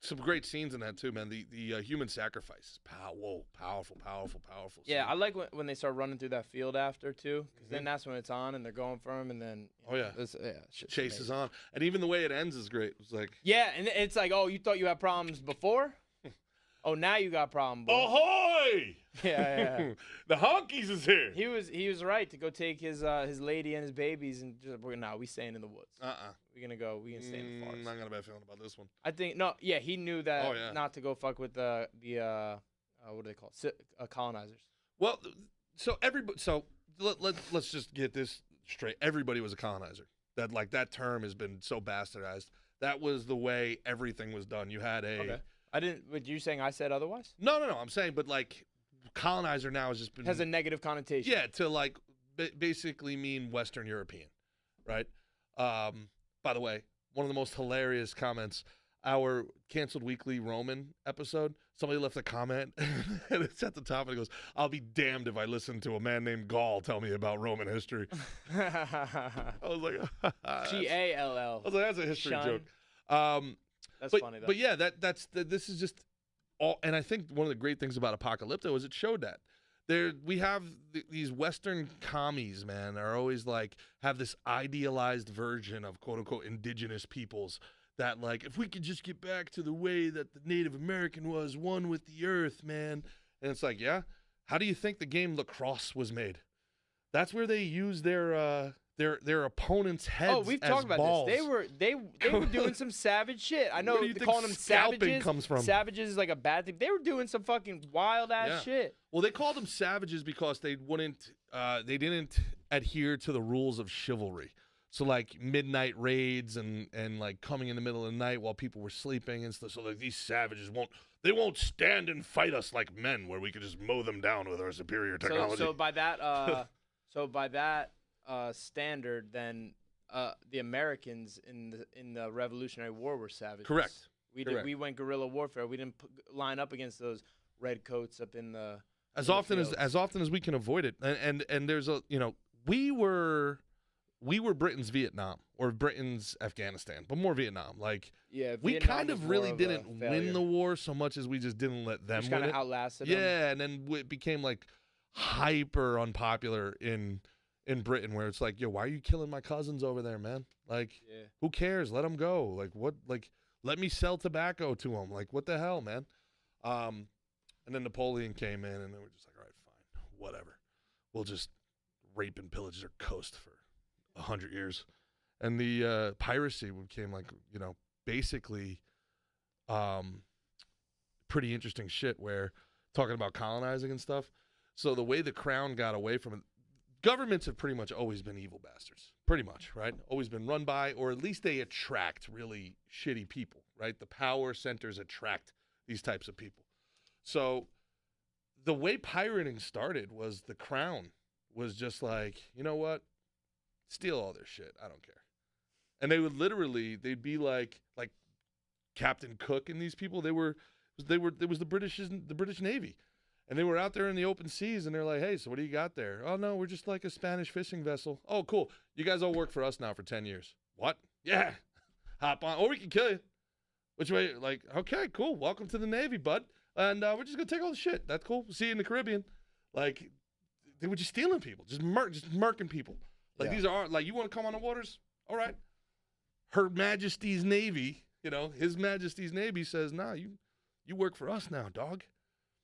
Some great scenes in that too, man. The human sacrifice is powerful. Yeah, scene. I like when they start running through that field after too, because then that's when it's on and they're going for him, and then shit's Chase amazing. is on, and even the way it ends is great. It's like, Yeah, and it's like, oh, you thought you had problems before? Oh, now you got problems. Boy. ahoy! Yeah. The honkies is here. He was right to go take his lady and his babies and just we staying in the woods. We're gonna stay in the forest. Not got a bad feeling about this one. I think he knew that not to go fuck with the what do they call it? Colonizers. Well, so let's just get this straight. Everybody was a colonizer. That term has been so bastardized. That was the way everything was done. You had a. Okay. I didn't. But you saying I said otherwise? No. I'm saying, but like colonizer now has just been Has a negative connotation. Yeah, to like basically mean Western European, right? By the way, one of the most hilarious comments, our canceled weekly Roman episode, somebody left a comment, and it's at the top, and it goes, "I'll be damned if I listen to a man named Gall tell me about Roman history." I was like, Gall. I was like, that's a history Shun. joke. That's funny though. But yeah, this is just all, and I think one of the great things about Apocalypto is it showed that. We have these Western commies, man, are always like have this idealized version of quote unquote indigenous peoples that like if we could just get back to the way that the Native American was, one with the earth, man. And it's like, yeah, how do you think the game Lacrosse was made? That's where they use their opponent's heads. Oh, we've as talked about balls. this. They were doing some savage shit. I know Where do you they think calling them scalping savages. comes from? Savages is like a bad thing. They were doing some fucking wild ass shit. Well, they called them savages because they didn't adhere to the rules of chivalry. So like midnight raids and like coming in the middle of the night while people were sleeping and stuff. So like these savages won't stand and fight us like men, where we could just mow them down with our superior technology. So by that standard, then the Americans in the Revolutionary War were savages. Correct. We went guerrilla warfare. We didn't line up against those red coats up in the as often as we can avoid it. And there's a we were Britain's Vietnam or Britain's Afghanistan, but more Vietnam. Like we Vietnam kind was of more really of a didn't failure. win the war so much as we just didn't let them Just win kind it. of outlasted them. Yeah, and then it became like hyper unpopular in Britain, where it's like, yo, why are you killing my cousins over there, man? Like, who cares? Let them go. Like, what? Like, let me sell tobacco to them. Like, what the hell, man? And then Napoleon came in, and they were just like, all right, fine, whatever. We'll just rape and pillage their coast for 100 years. And the piracy became like, basically pretty interesting shit, where talking about colonizing and stuff. So the way the crown got away from it, governments have pretty much always been evil bastards, pretty much, right? Always been run by, or at least they attract really shitty people, right? The power centers attract these types of people. So the way pirating started was the crown was just like, you know what? Steal all their shit. I don't care. And they would they'd be like Captain Cook and these people. It was the British Navy. And they were out there in the open seas, and they're like, hey, so what do you got there? Oh, no, we're just like a Spanish fishing vessel. Oh, cool. You guys all work for us now for 10 years. What? Yeah. Hop on. Or we can kill you. Which way? Like, okay, cool. Welcome to the Navy, bud. And we're just going to take all the shit. That's cool. See you in the Caribbean. Like, they were just stealing people, just murking people. Like, these are, like, you want to come on the waters? All right. Her Majesty's Navy, His Majesty's Navy says, nah, you work for us now, dog.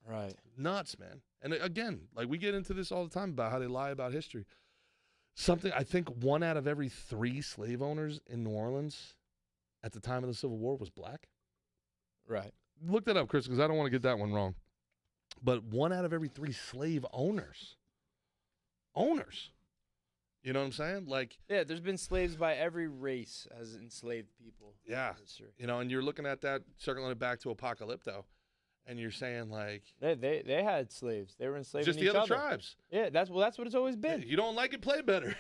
Right. Nuts, man. And again, like we get into this all the time about how they lie about history. I think 1 out of every 3 slave owners in New Orleans at the time of the Civil War was black. Right. Look that up, Chris, because I don't want to get that one wrong. But 1 out of every 3 slave owners. You know what I'm saying? Like, yeah, there's been slaves by every race as enslaved people. Yeah. And you're looking at that, circling it back to Apocalypto. And you're saying like they had slaves. They were enslaved. Just each the other other. Tribes. Yeah, that's what it's always been. You don't like it, play better.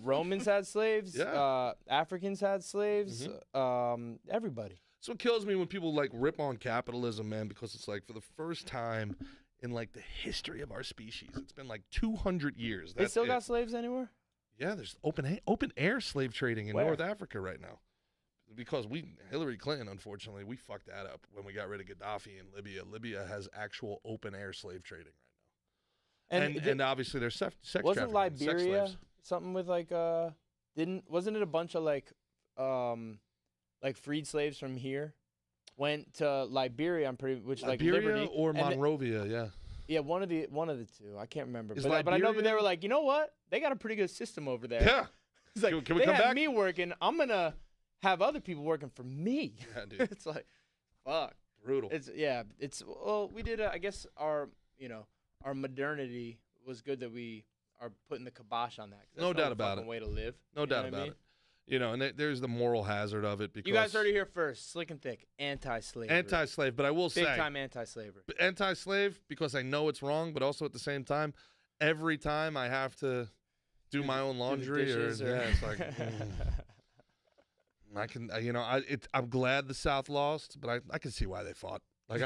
Romans had slaves. Yeah. Africans had slaves. Everybody. That's what kills me when people like rip on capitalism, man, because it's like for the first time in like the history of our species, it's been like 200 years. They still got slaves anywhere? Yeah, there's open air slave trading in North Africa right now. Because Hillary Clinton, unfortunately, we fucked that up when we got rid of Gaddafi in Libya. Libya has actual open-air slave trading right now. And obviously there's sex trafficking. Wasn't Liberia sex something with like wasn't it a bunch of like freed slaves from here went to Liberia? Liberia Liberty or Monrovia, yeah. Yeah, one of the two. I can't remember. But I know they were like, you know what? They got a pretty good system over there. Yeah. It's like, can we they come had back? me working. I'm gonna have other people working for me. Yeah, dude. It's like, fuck, brutal. We did. I guess our modernity was good that we are putting the kibosh on that. No doubt about it. Way to live. No doubt about it. And there's the moral hazard of it because you guys heard it here first. Slick and thick, anti-slavery. Anti-slave, but I will say big time anti-slavery. Anti-slave because I know it's wrong, but also at the same time, every time I have to do my own laundry, dishes or- yeah, it's like I can, I'm glad the South lost, but I can see why they fought. Like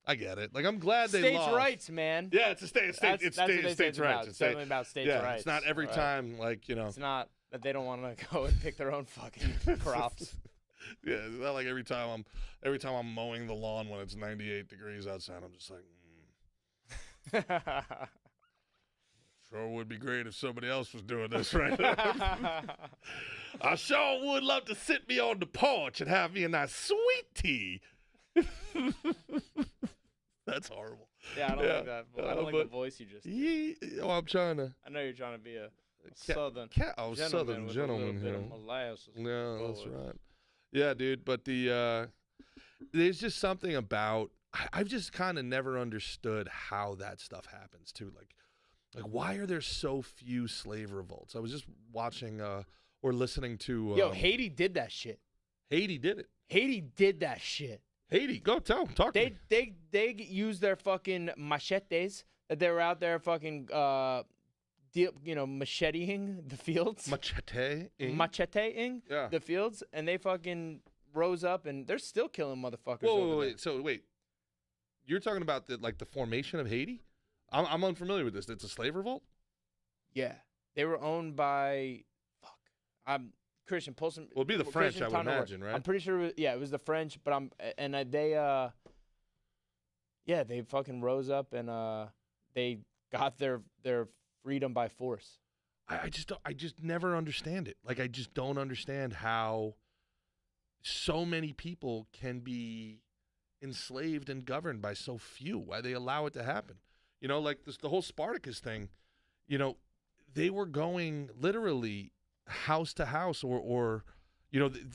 I get it. Like I'm glad they States' lost. rights, man. Yeah, it's a state. It's That's what they say states' rights. It's definitely about states' yeah, rights. it's not every right? time like It's not that they don't want to go and pick their own fucking crops. Yeah, it's not like every time I'm mowing the lawn when it's 98 degrees outside. I'm just like, sure would be great if somebody else was doing this right now. I sure would love to sit me on the porch and have me a nice sweet tea. That's horrible. Yeah, I don't like that. I don't like the voice you just did. I'm trying to. I know you're trying to be a southern Southern with gentleman a little here. bit of molasses. Yeah, that's forward. right. Yeah, dude. But there's just something about I've just kind of never understood how that stuff happens too. Like why are there so few slave revolts? I was just watching or listening to. Yo, Haiti did that shit. Haiti did it. Haiti did that shit. Haiti, go talk to me. They used their fucking machetes that they were out there fucking macheteing the fields. Macheteing Yeah. the fields, and they fucking rose up, and they're still killing motherfuckers. Wait. So wait, you're talking about the formation of Haiti? I'm unfamiliar with this. It's a slave revolt. Yeah, they were owned by Christian. Pull some. Well, it'd be the French, I would imagine, right? I'm pretty sure. It was the French, but they fucking rose up and they got their freedom by force. I just never understand it. Like I just don't understand how so many people can be enslaved and governed by so few. Why they allow it to happen? Like the whole Spartacus thing. They were going literally house to house, or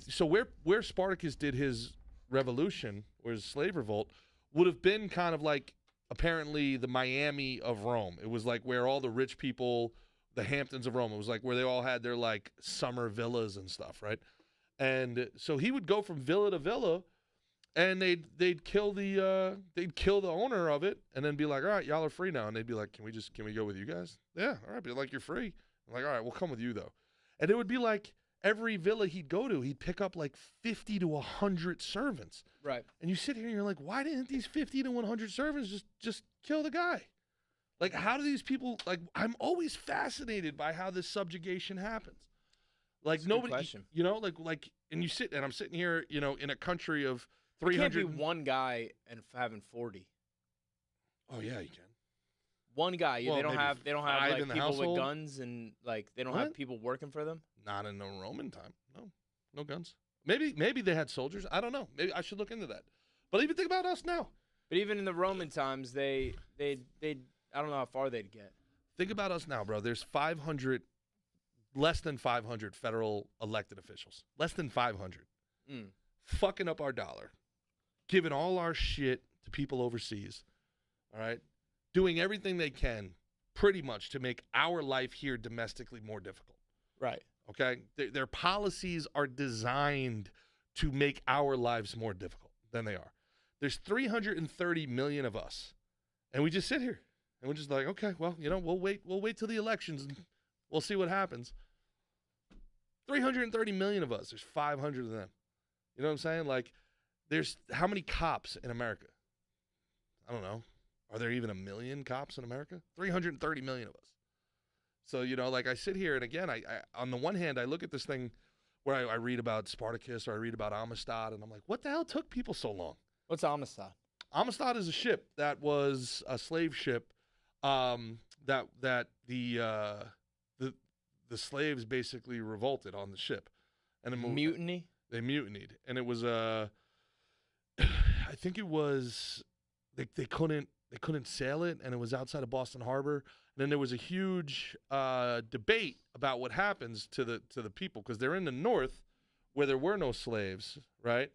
so where Spartacus did his revolution or his slave revolt would have been kind of like apparently the Miami of Rome. It was like where all the rich people, the Hamptons of Rome, it was like where they all had their like summer villas and stuff, right? And so he would go from villa to villa, and they'd kill the owner of it, and then be like, all right, y'all are free now. And they'd be like, can we go with you guys? Yeah, all right, be like, you're free. I'm like, all right, we'll come with you though. And it would be like every villa he'd go to, he'd pick up like 50 to 100 servants. Right. And you sit here and you're like, why didn't these 50 to 100 servants just kill the guy? Like, how do these people, like, I'm always fascinated by how this subjugation happens. Like, That's a nobody, good question. And you sit, and I'm sitting here, in a country of 300. Can't be one guy and having 40. Oh, yeah, you can. One guy. Well, they don't maybe have five like in the people household? with guns, and like they don't What? have people working for them. Not in the Roman time. No guns. Maybe they had soldiers. I don't know. Maybe I should look into that. But even think about us now. But even in the Roman times, they I don't know how far they'd get. Think about us now, bro. There's less than 500 federal elected officials. Less than 500. Fucking up our dollar. Giving all our shit to people overseas. All right? Doing everything they can, pretty much, to make our life here domestically more difficult. Right. Okay? Their policies are designed to make our lives more difficult than they are. There's 330 million of us. And we just sit here. And we're just like, okay, well, we'll wait till the elections and we'll see what happens. 330 million of us. There's 500 of them. You know what I'm saying? Like, there's how many cops in America? I don't know. Are there even 1 million cops in America? 330 million of us. So, like I sit here, and again, I on the one hand, I look at this thing where I read about Spartacus or I read about Amistad, and I'm like, what the hell took people so long? What's Amistad? Amistad is a ship that was a slave ship that the slaves basically revolted on the ship. And Mutiny? They mutinied. And it was I think it was they couldn't sail it, and it was outside of Boston Harbor. And then there was a huge debate about what happens to the people, because they're in the north where there were no slaves, right?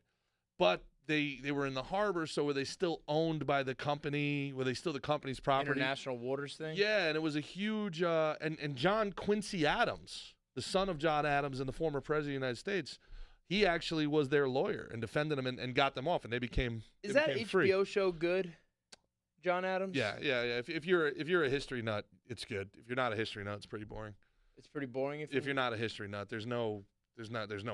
But they were in the harbor, so were they still owned by the company? Were they still the company's property? International waters thing? Yeah, and it was a huge and John Quincy Adams, the son of John Adams and the former president of the United States, he actually was their lawyer and defended them and got them off, and they became Is that free. HBO show good? John Adams? Yeah. If you're a history nut, it's good. If you're not a history nut, it's pretty boring. It's pretty boring If you're not a history nut, there's no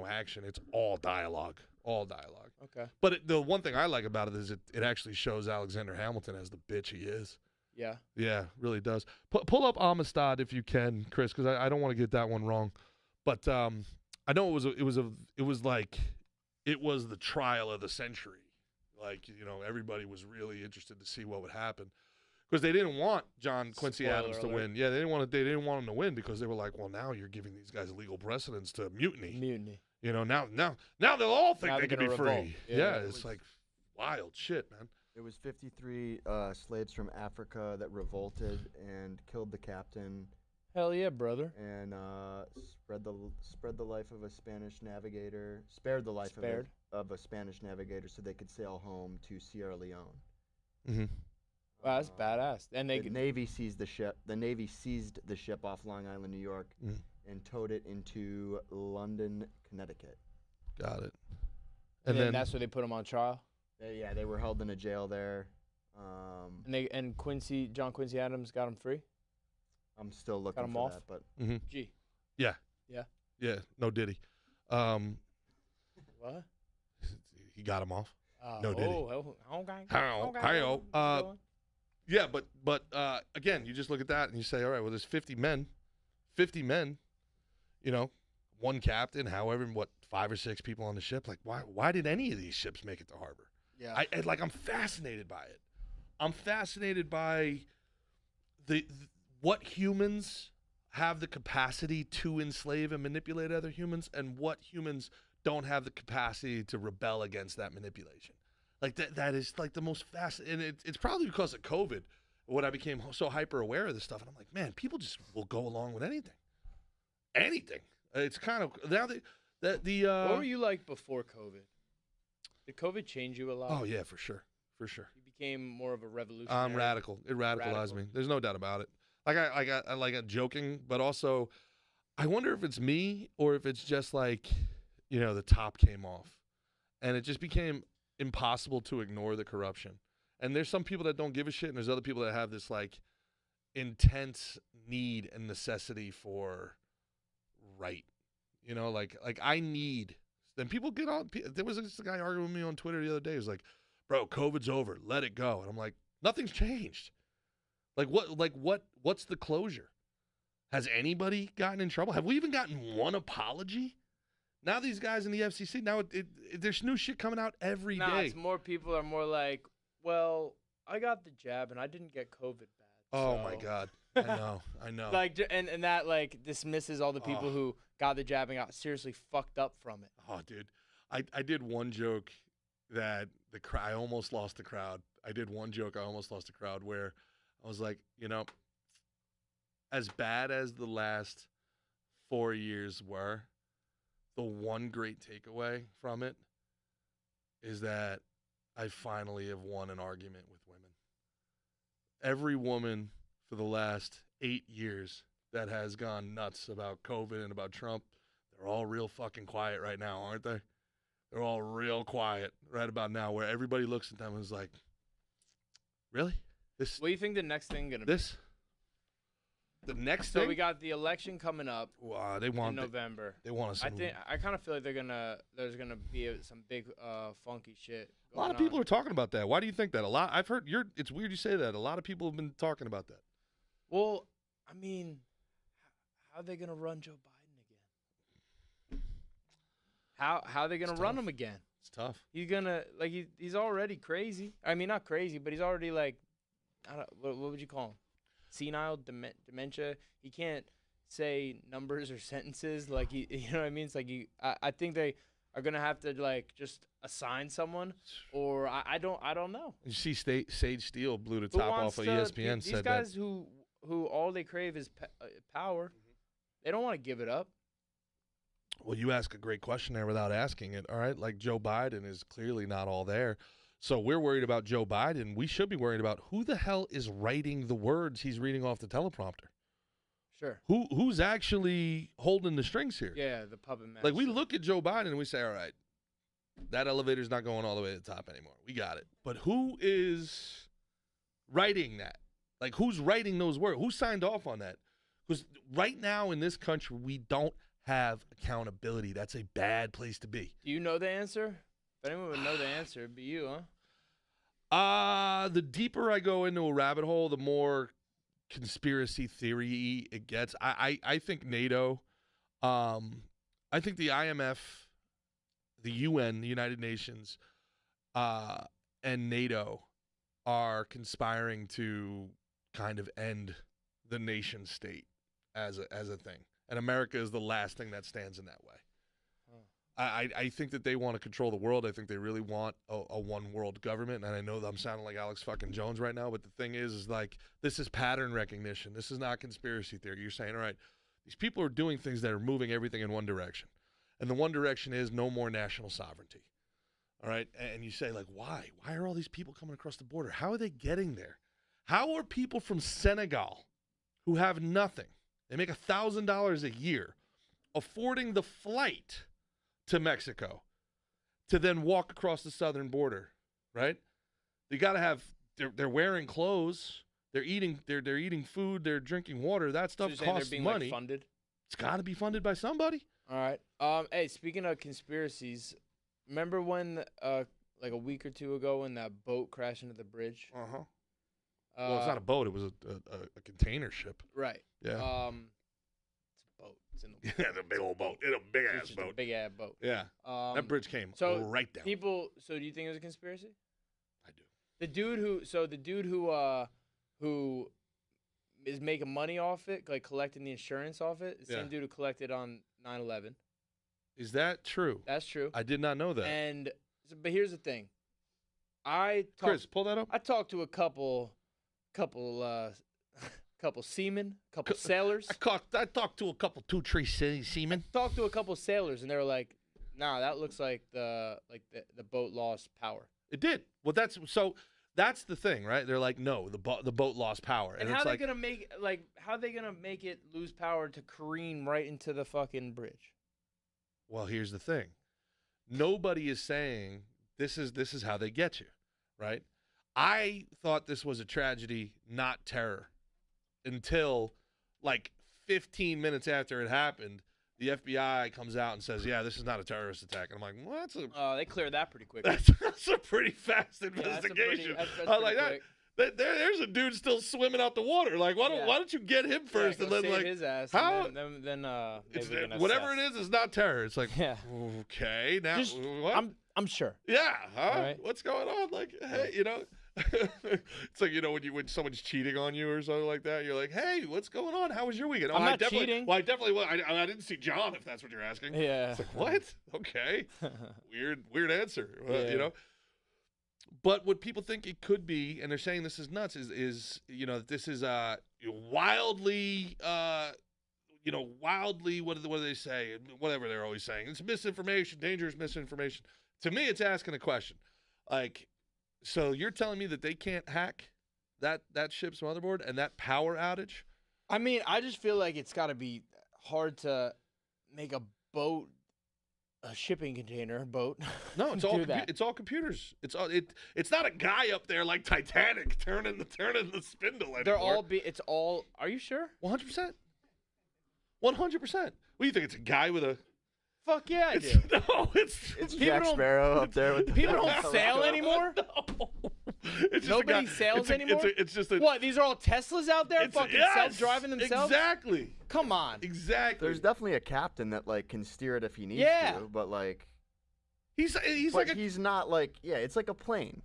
action. It's all dialogue. All dialogue. Okay. But the one thing I like about it is it actually shows Alexander Hamilton as the bitch he is. Yeah. Yeah, really does. Pull up Amistad if you can, Chris, because I don't want to get that one wrong. But I know it was the trial of the century. Like, you know, everybody was really interested to see what would happen because they didn't want John Quincy Spoiler Adams to alert. win. Yeah, they didn't want him to win because they were like, well, now you're giving these guys legal precedence to mutiny. Mutiny. You know, now they'll all think Now they they're can be gonna revolt. free. Yeah, Yeah, it it's was- like wild shit, man. It was 53 slaves from Africa that revolted and killed the captain Hell yeah, brother. and spared the life of a Spanish navigator. Spared the life Spared. of a Spanish navigator so they could sail home to Sierra Leone. Mm-hmm. Wow, that's badass. And they The Navy seized the ship. The Navy seized the ship off Long Island, New York, Mhm. and towed it into London, Connecticut. Got it. and And then then that's where they put him on trial. They were held in a jail there. And John Quincy Adams got him free. I'm still looking him for off? that, but Gee. yeah, no Diddy. What? He got him off. No Diddy. Okay. How? Okay. Hi-yo. Keep going. Yeah, but again, you just look at that and you say, all right, well, there's 50 men, you know, one captain, however, 5 or 6 people on the ship. Like, why did any of these ships make it to harbor? yeah, I'm fascinated by it. I'm fascinated by what humans have the capacity to enslave and manipulate other humans, and what humans don't have the capacity to rebel against that manipulation. Like that is like the most fascinating. And it's probably because of COVID when I became so hyper aware of this stuff. And I'm like, man, people just will go along with anything. It's kind of now What were you like before COVID? Did COVID change you a lot? Oh yeah, for sure. You became more of a revolutionary. I'm radical. It radicalized Radical. me. There's no doubt about it. I like it joking, but also I wonder if it's me or if it's just like, you know, the top came off and it just became impossible to ignore the corruption. And there's some people that don't give a shit, and there's other people that have this like intense need and necessity for right. You know, like I need. Then people get on. There was this guy arguing with me on Twitter the other day. He was like, "Bro, COVID's over. Let it go." And I'm like, "Nothing's changed. What's the closure? Has anybody gotten in trouble? Have we even gotten one apology? Now these guys in the FCC. Now there's new shit coming out every Nah, day. it's more people are more like, well, I got the jab and I didn't get COVID bad. Oh so. my God, I know. Like and that like dismisses all the people who got the jab and got seriously fucked up from it. Oh, dude, I did one joke that I almost lost the crowd. I did one joke I almost lost the crowd where I was like, you know, as bad as the last 4 years were, the one great takeaway from it is that I finally have won an argument with women. Every woman for the last 8 years that has gone nuts about COVID and about Trump, they're all real fucking quiet right now, aren't they? They're all real quiet right about now, where everybody looks at them and is like, really? This? What do you think the next thing gonna be? This? The next So thing? we got the election coming up They in want November. They want us. I kind of feel like there's gonna be some big funky shit. A lot of people are talking about that. Why do you think that? I've heard it's weird you say that. A lot of people have been talking about that. Well, I mean, how are they gonna run Joe Biden again? How are they gonna It's run tough. him again? It's tough. He's gonna he's already crazy. I mean, not crazy, but he's already like, what would you call him? Senile, dementia. He can't say numbers or sentences. Like you know what I mean? It's like I think they are gonna have to like just assign someone, or I don't know. You see, Sage Steele blew the Who top wants off of to- ESPN. These Said guys that. who all they crave is power. They don't want to give it up. Well, you ask a great question there without asking it. All right, like Joe Biden is clearly not all there. So we're worried about Joe Biden. We should be worried about who the hell is writing the words he's reading off the teleprompter. Sure. Who's actually holding the strings here? Yeah, the puppet master. Like we look at Joe Biden and we say, all right, that elevator's not going all the way to the top anymore. We got it. But who is writing that? Like, who's writing those words? Who signed off on that? Because right now in this country, we don't have accountability. That's a bad place to be. Do you know the answer? If anyone would know the answer, it'd be you, huh? The deeper I go into a rabbit hole, the more conspiracy theory it gets. I think NATO, I think the IMF, the UN, the United Nations, and NATO are conspiring to kind of end the nation state as a thing. And America is the last thing that stands in that way. I think that they want to control the world. I think they really want a one world government. And I know that I'm sounding like Alex fucking Jones right now, but the thing is like, this is pattern recognition. This is not conspiracy theory. You're saying, all right, these people are doing things that are moving everything in one direction. And the one direction is no more national sovereignty. All right. And you say, like, why? Why are all these people coming across the border? How are they getting there? How are people from Senegal who have nothing, they make $1,000 a year, affording the flight to Mexico to then walk across the southern border, right? You got to have, they're wearing clothes, they're eating food, they're drinking water. That stuff costs they're being, money. Like, funded? It's got to be funded by somebody. All right. Hey, speaking of conspiracies, remember when, like a week or two ago, when that boat crashed into the bridge? Uh-huh. Well, it's not a boat. It was a container ship. Right. Yeah. It's a boat. It's in the Yeah, it's a big old boat. It's a big-ass boat. Big-ass boat. Yeah. That bridge came right down. So do you think it was a conspiracy? I do. The dude who is making money off it, like collecting the insurance off it, the same dude who collected on 9/11. Is that true? That's true. I did not know that. And but here's the thing. Chris, pull that up. I talked to a couple seamen, couple sailors. I talked to a couple 2-3 seamen. Talked to a couple sailors, and they were like, "Nah, that looks like the boat lost power." It did. Well, that's the thing, right? They're like, no, the boat lost power, and how are they gonna make it lose power to careen right into the fucking bridge? Well, here's the thing. Nobody is saying this is how they get you, right? I thought this was a tragedy, not terror, until like 15 minutes after it happened, the FBI comes out and says, yeah, this is not a terrorist attack. And I'm like, well, that's they cleared that pretty quick. That's a pretty fast investigation. That's I was like, quick. There's a dude still swimming out the water. Like, why don't you get him first and then save like his ass? how? And then It's, maybe we can whatever assess. it is not terror. It's like, Yeah. Okay, now Just, what? I'm sure. Yeah, huh? Right. What's going on? Like, hey, it's like, when someone's cheating on you or something like that, you're like, hey, what's going on? How was your weekend? I'm not cheating. Well, I definitely was. I didn't see John, if that's what you're asking. Yeah. It's like, what? Okay. Weird answer. Yeah. But what people think it could be, and they're saying this is nuts, is this is wildly, what do they say? Whatever they're always saying. It's misinformation, dangerous misinformation. To me, it's asking a question. Like, so you're telling me that they can't hack that ship's motherboard and that power outage? I mean, I just feel like it's got to be hard to make a boat, a shipping container boat. No, it's all computers. It's not a guy up there like Titanic turning the spindle anymore. It's all. Are you sure? 100%. 100%. What do you think? It's a guy with a. Fuck yeah, I do. No, It's Jack Sparrow up there with the People don't sail anymore? No. Nobody sails anymore? It's just a. What, these are all Teslas out there fucking self-driving themselves? Exactly. Come on. Exactly. There's definitely a captain that like can steer it if he needs to, but like he's he's not like it's like a plane.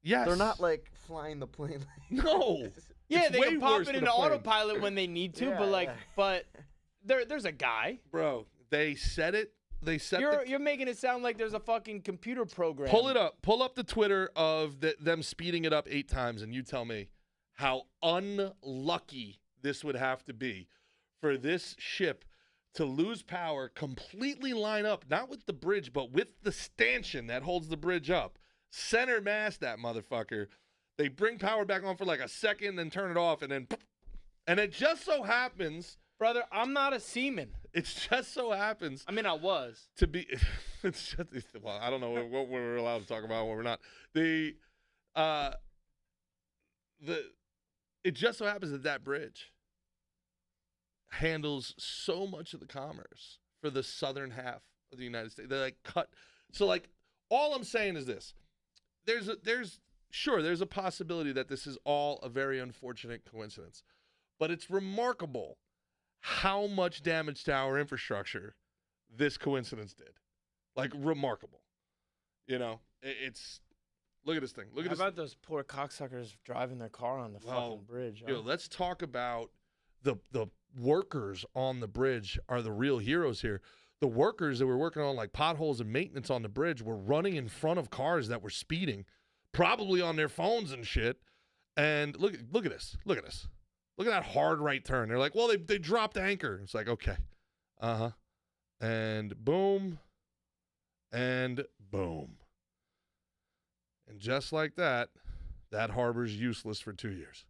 Yes. They're not like flying the plane. No. Yeah, It's they way can pop worse it than into a plane. autopilot when they need to, but there's a guy. Bro, they said it. They said You're making it sound like there's a fucking computer program. Pull it up. Pull up the Twitter of them speeding it up 8 times, and you tell me how unlucky this would have to be for this ship to lose power, completely line up, not with the bridge, but with the stanchion that holds the bridge up. Center mass that motherfucker. They bring power back on for like a second, then turn it off, and it just so happens. Brother, I'm not a seaman. It just so happens. I mean, I was. To be, I don't know what we're allowed to talk about, what we're not. it just so happens that that bridge handles so much of the commerce for the southern half of the United States. They like cut. So like all I'm saying is this: there's a possibility that this is all a very unfortunate coincidence, but it's remarkable how much damage to our infrastructure this coincidence did. Like remarkable. You know, it's look at this thing. Look at this. How about those poor cocksuckers driving their car on the fucking bridge? Huh? Yo, let's talk about the workers on the bridge are the real heroes here. The workers that were working on like potholes and maintenance on the bridge were running in front of cars that were speeding, probably on their phones and shit. And look at this. Look at this. Look at that hard right turn. They're like, well, they dropped anchor. It's like, okay. And boom. And boom. And just like that, that harbor's useless for 2 years.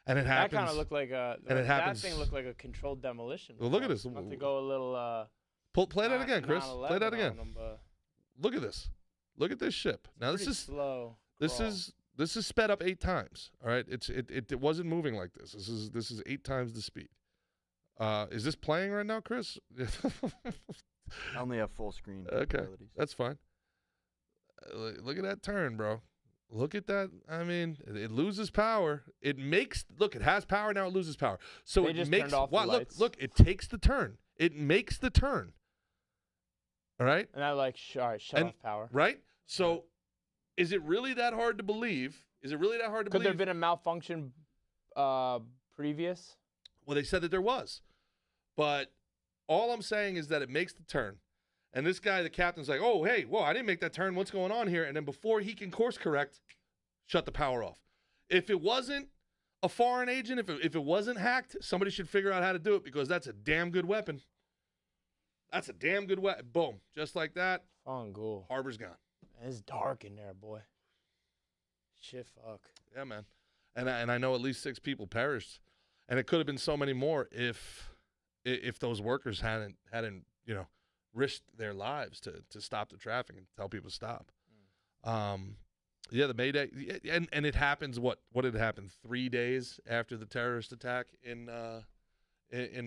And it happens. That kind of looked like that thing looked like a controlled demolition. Well, look at this. Not to go a little. Play that again, Chris. Play that again. Look at this. Look at this ship. Now this is slow. This is sped up 8 times. All right. It wasn't moving like this. This is 8 times the speed. Is this playing right now, Chris? I only have full screen. Okay, that's fine. Look at that turn, bro. Look at that. I mean, it loses power. It has power now. It loses power. So they it just makes. turned off the lights. Look. It takes the turn. It makes the turn. All right. And I like shut off power. Right. So, is it really that hard to believe? Could there have been a malfunction previous? Well, they said that there was, but all I'm saying is that it makes the turn. And this guy, the captain's like, oh, hey, whoa, I didn't make that turn. What's going on here? And then before he can course correct, shut the power off. If it wasn't a foreign agent, if it wasn't hacked, somebody should figure out how to do it because that's a damn good weapon. That's a damn good weapon. Boom. Just like that. Fun, cool. Harbor's gone. It's dark in there, boy. Shit, fuck. Yeah, man. And I know at least 6 people perished. And it could have been so many more if those workers hadn't risked their lives to stop the traffic and tell people to stop. The Mayday, and it happens. What did it happen? 3 days after the terrorist attack in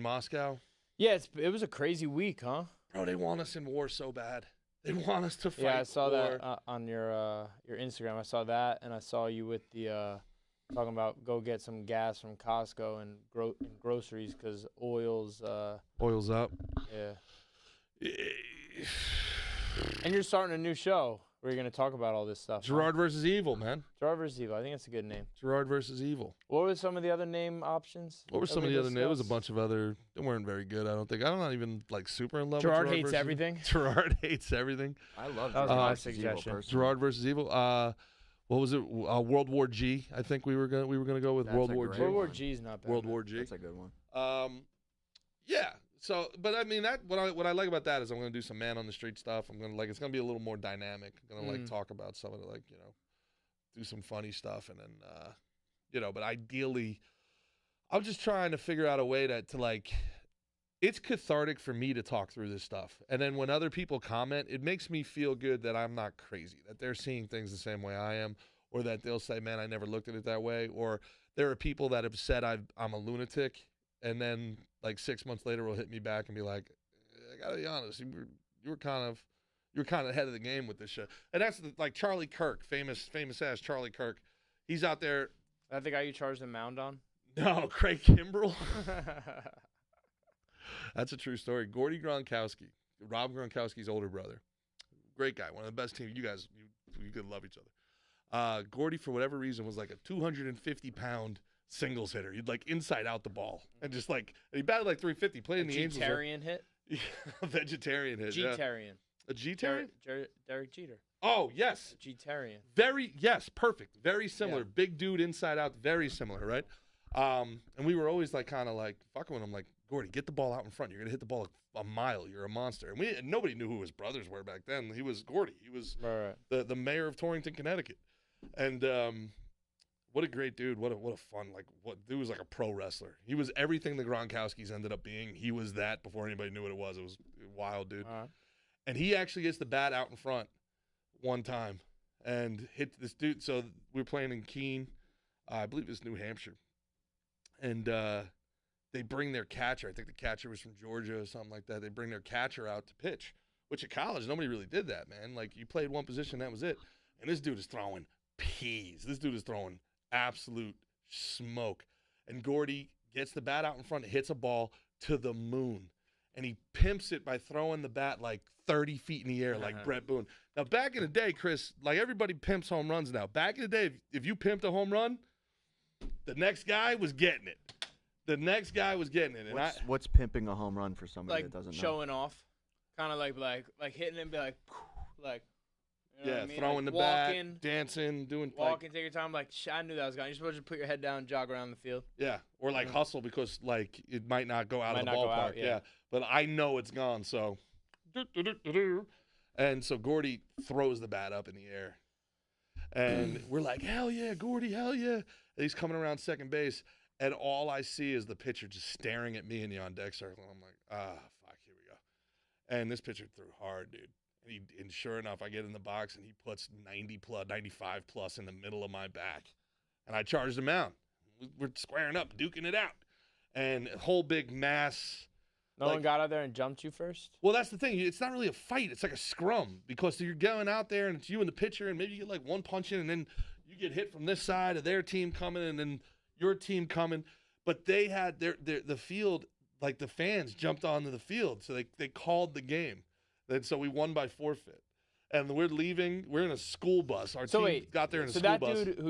Moscow. Yeah, it was a crazy week, huh? Bro, they want us in war so bad. They want us to fight. Yeah, I saw war. that on your Instagram. I saw that, and I saw you with the talking about go get some gas from Costco and groceries because oil's up. Yeah. And you're starting a new show where you're going to talk about all this stuff. Gerard versus Evil, man. Gerard versus Evil. I think that's a good name. Gerard versus Evil. What were some of the other name options? What were some of the other names? There was a bunch of other. They weren't very good, I don't think. I'm not even like super in love Gerard with Gerard hates versus everything. Gerard hates everything. I love that. Gerard Was my versus suggestion. Evil, Gerard versus Evil. What was it? World War G. I think we were gonna go with That's World a War great G. World War G is not bad. World War G. That's a good one. Yeah. So, but I mean that what I like about that is I'm gonna do some man on the street stuff. I'm gonna it's gonna be a little more dynamic. I'm gonna talk about some of the do some funny stuff and then but ideally, I'm just trying to figure out a way to it's cathartic for me to talk through this stuff. And then when other people comment, it makes me feel good that I'm not crazy, that they're seeing things the same way I am, or that they'll say, man, I never looked at it that way. Or there are people that have said I'm a lunatic, and then 6 months later will hit me back and be like, I gotta be honest, you were kind of ahead of the game with this shit. And that's like Charlie Kirk, famous ass Charlie Kirk. He's out there. Is that the guy you charged the mound on? No, Craig Kimbrell. That's a true story. Gordy Gronkowski, Rob Gronkowski's older brother. Great guy. One of the best teams. You guys, you could love each other. Gordy, for whatever reason, was like a 250-pound singles hitter. He'd inside out the ball. And just he batted 350, played in the Angels. Vegetarian hit? A vegetarian hit. G-tarian. A G-tarian? Derek Jeter. Oh, yes. G-tarian. Yes, perfect. Very similar. Yeah. Big dude inside out. Very similar, right? And we were always fucking with him, Gordy, get the ball out in front. You're gonna hit the ball a mile. You're a monster. And nobody knew who his brothers were back then. He was Gordy. He was the mayor of Torrington, Connecticut. And what a great dude. What a fun dude was like a pro wrestler. He was everything the Gronkowskis ended up being. He was that before anybody knew what it was. It was wild, dude. And he actually gets the bat out in front one time. and hit this dude. So we were playing in Keene, I believe it was New Hampshire, and they bring their catcher. I think the catcher was from Georgia or something like that. They bring their catcher out to pitch, which at college nobody really did that, man. Like you played one position, that was it. And this dude is throwing peas. This dude is throwing absolute smoke. And Gordy gets the bat out in front, hits a ball to the moon. And he pimps it by throwing the bat like 30 feet in the air like Brett Boone. Now, back in the day, Chris, like everybody pimps home runs now. Back in the day, if you pimped a home run, the next guy was getting it. The next guy was getting it. And what's pimping a home run for somebody like that doesn't know? showing off, kind of like hitting it and be like, you know what I mean? Throwing like the walking, bat, dancing, doing walking, take your time. Like I knew that was gone. You're supposed to put your head down, and jog around the field. Yeah, or like hustle because like it might not go out of the ballpark. Out, yeah. But I know it's gone. So, and so Gordy throws the bat up in the air, and we're like, hell yeah, Gordy, hell yeah! And he's coming around second base, and all I see is the pitcher just staring at me in the on deck circle. I'm like, fuck, here we go. And this pitcher threw hard, dude. And sure enough, I get in the box, and he puts 95 plus in the middle of my back. And I charged him out. We're squaring up, duking it out. And a whole big mass. No one got out there and jumped you first? Well, that's the thing. It's not really a fight. It's like a scrum because you're going out there, and it's you and the pitcher, and maybe you get like one punch in, and then you get hit from this side of their team coming, and then your team coming. But they had the field, like the fans jumped onto the field, so they called the game. And so we won by forfeit. And we're leaving. We're in a school bus. Our team got there in a school bus. So that dude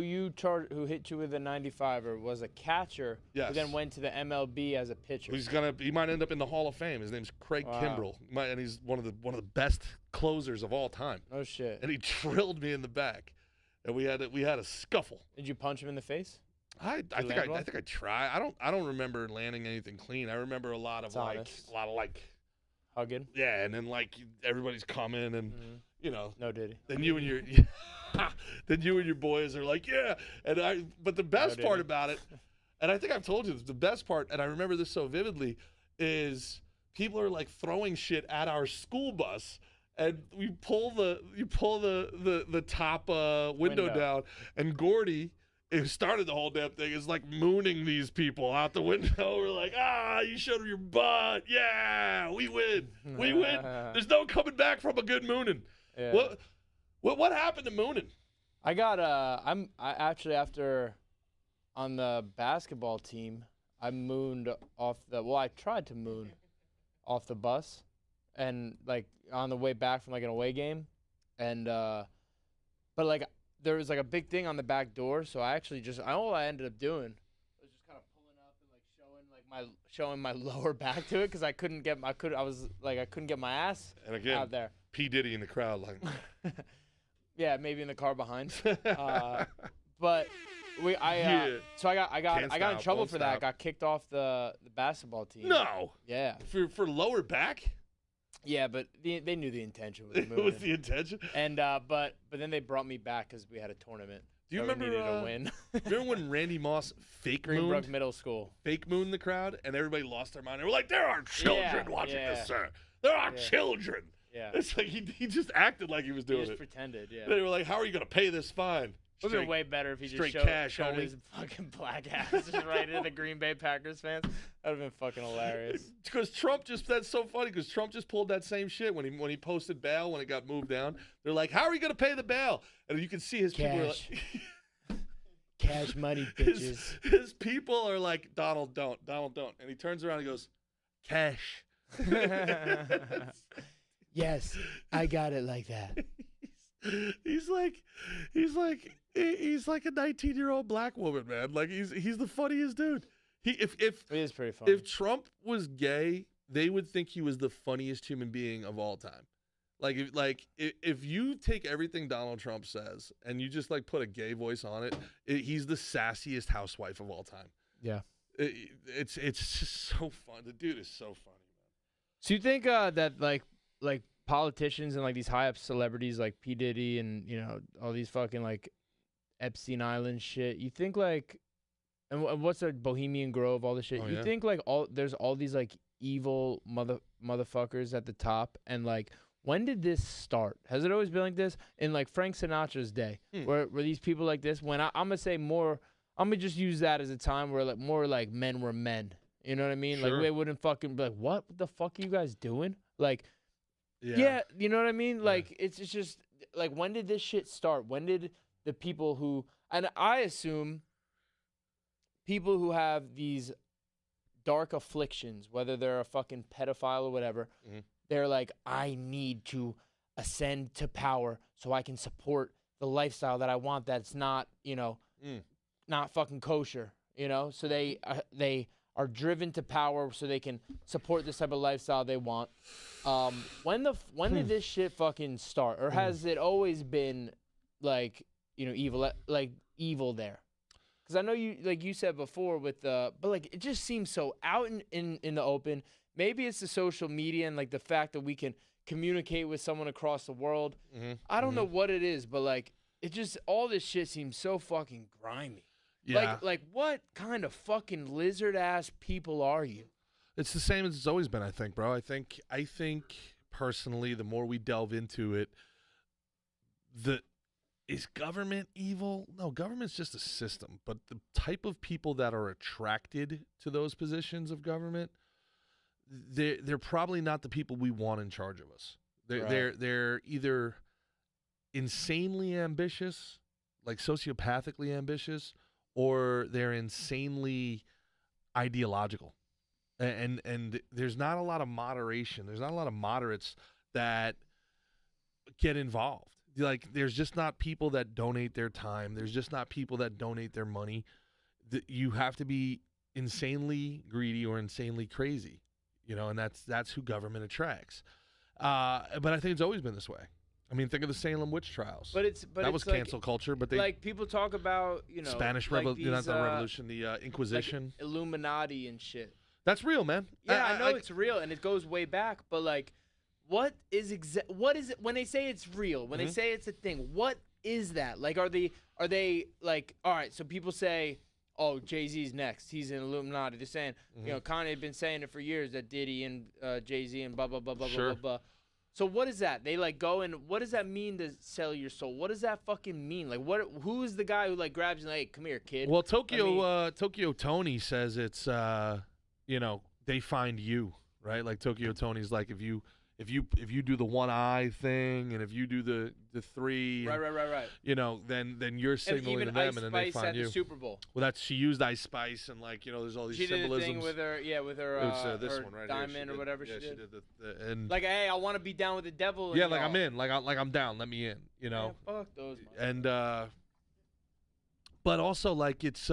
who hit you with a 95er was a catcher who then went to the MLB as a pitcher. He might end up in the Hall of Fame. His name's Craig Kimbrell. And he's one of the best closers of all time. Oh shit. And he drilled me in the back. And we had a scuffle. Did you punch him in the face? I think I tried. I don't remember landing anything clean. I remember a lot of hugging. Yeah, and then like everybody's coming and you know. No diddy. Then you and your boys are like, yeah. But the best part about it, and I think I've told you this, the best part, and I remember this so vividly, is people are like throwing shit at our school bus. And you pull the top window down, and Gordy, who started the whole damn thing, is like mooning these people out the window. We're like, you showed them your butt. Yeah, we win. We win. There's no coming back from a good mooning. Yeah. What happened to mooning? I got I actually after on the basketball team, I mooned off I tried to moon off the bus, and like on the way back from like an away game, and but like. There was like a big thing on the back door, so I actually all I ended up doing was just kind of pulling up and like showing my lower back to it because I couldn't get my ass and again, out there. P Diddy in the crowd, like yeah, maybe in the car behind. But so I got in trouble for that. I got kicked off the basketball team. No. Yeah. For lower back. Yeah, but they knew the intention was moving. It was the intention. And but then they brought me back because we had a tournament. Do you remember? We needed a win. Remember when Randy Moss Greenbrook Middle School fake mooned the crowd and everybody lost their mind? They were like, "There are children watching this, sir. There are children." Yeah. It's like he just acted like he was doing it. He just pretended. Yeah. They were like, "How are you going to pay this fine?" It would have been way better if he just showed his fucking black ass just right into the Green Bay Packers fans. That would have been fucking hilarious. Because that's so funny because Trump just pulled that same shit when he posted bail when it got moved down. They're like, how are you going to pay the bail? And you can see his people are like... Cash money, bitches. His people are like, Donald, don't. And he turns around and goes, cash. Yes, I got it like that. He's like a 19-year-old black woman, man. Like he's the funniest dude. It is pretty funny. If Trump was gay, they would think he was the funniest human being of all time. If you take everything Donald Trump says and you just like put a gay voice on it, he's the sassiest housewife of all time. Yeah. It's just so fun. The dude is so funny, man. So you think that like politicians and like these high up celebrities like P Diddy and all these fucking like Epstein Island shit, you think like and what's the Bohemian Grove, all this shit, think like there's all these like evil motherfuckers at the top, and like When did this start? Has it always been like this? In like Frank Sinatra's day, were these people like this? When I'm gonna say more, I'm gonna just use that as a time where like more like men were men. You know what I mean? Sure. Like they wouldn't fucking be like, what the fuck are you guys doing? Like, yeah, you know what I mean? Like it's just like, when did this shit start? When did the people who, and I assume people who have these dark afflictions, whether they're a fucking pedophile or whatever, they're like, I need to ascend to power so I can support the lifestyle that I want that's not, you know, not fucking kosher, you know? So they are driven to power so they can support this type of lifestyle they want. When did this shit fucking start? Or has it always been like, you know, evil there? Because I know you, like you said before with but like it just seems so out in the open. Maybe it's the social media and like the fact that we can communicate with someone across the world. I don't know what it is, but like it just, all this shit seems so fucking grimy. Yeah. Like what kind of fucking lizard ass people are you? It's the same as it's always been, I think, bro. I think personally, the more we delve into it, is government evil? No, government's just a system. But the type of people that are attracted to those positions of government, they're probably not the people we want in charge of us. They're either insanely ambitious, like sociopathically ambitious, or they're insanely ideological. And there's not a lot of moderation. There's not a lot of moderates that get involved. Like, there's just not people that donate their time. There's just not people that donate their money. You have to be insanely greedy or insanely crazy, you know, and that's who government attracts. But I think it's always been this way. I mean, think of the Salem witch trials. That was like, cancel culture. But like people talk about, you know, Spanish like Revolution, the Inquisition, like Illuminati and shit. That's real, man. Yeah, I know it's real and it goes way back. But like, what is it when they say it's real? When they say it's a thing, what is that? Like, are they like, all right? So people say, oh, Jay-Z's next. He's an Illuminati. They're saying, you know, Kanye had been saying it for years that Diddy and Jay-Z and blah blah blah blah blah blah. So what is that? They like go and what does that mean to sell your soul? What does that fucking mean? Like who is the guy who like grabs you and like, hey, come here, kid? Well, Tokyo Tony says it's you know, they find you, right? Like Tokyo Tony's like, if you do the one eye thing and if you do the three, right, you know, then you're signaling to them and then they find at you. The Super Bowl. Well, she used Ice Spice and like, you know, there's all these symbolisms. She did a thing with her, this her one right diamond here. or whatever she did. She did and like, hey, I want to be down with the devil. Yeah, like I'm in, like I'm down. Let me in, you know. Yeah, fuck those. And but also like it's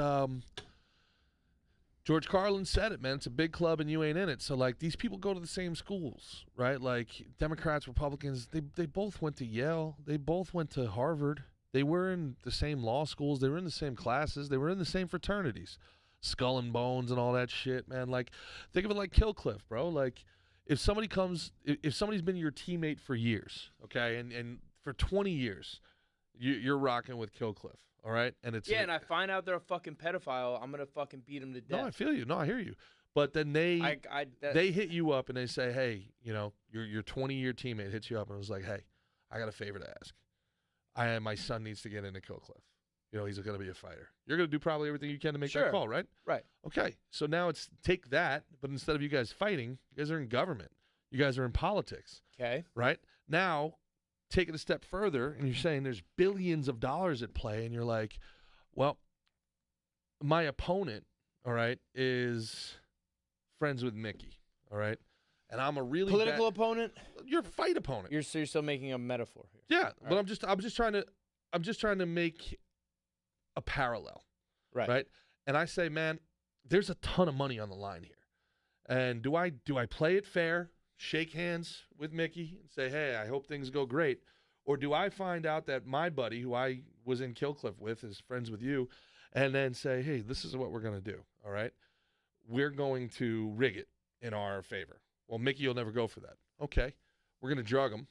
George Carlin said it, man. It's a big club and you ain't in it. So, like, these people go to the same schools, right? Like, Democrats, Republicans, they both went to Yale. They both went to Harvard. They were in the same law schools. They were in the same classes. They were in the same fraternities. Skull and Bones and all that shit, man. Like, think of it like Killcliff, bro. Like, if somebody's been your teammate for years, okay, and for 20 years, you're rocking with Killcliff. All right, and it's and I find out they're a fucking pedophile. I'm gonna fucking beat him to death. No, I feel you. No, I hear you. But then they hit you up and they say, hey, you know, your 20-year teammate hits you up and was like, hey, I got a favor to ask. My son needs to get into Killcliff. You know, he's gonna be a fighter. You're gonna do probably everything you can to make that call, right? Right. Okay. So now it's take that, but instead of you guys fighting, you guys are in government. You guys are in politics. Okay. Right now. Take it a step further, and you're saying there's billions of dollars at play, and you're like, well, my opponent, all right, is friends with Mickey, all right, and I'm a really political opponent. Your fight opponent. You're still making a metaphor here. Yeah, all but right. I'm just trying to make a parallel, right? And I say, man, there's a ton of money on the line here, and do I play it fair? Shake hands with Mickey and say, hey, I hope things go great? Or do I find out that my buddy, who I was in Killcliff with, is friends with you, and then say, hey, this is what we're going to do, all right? We're going to rig it in our favor. Well, Mickey will never go for that. Okay, we're going to drug him,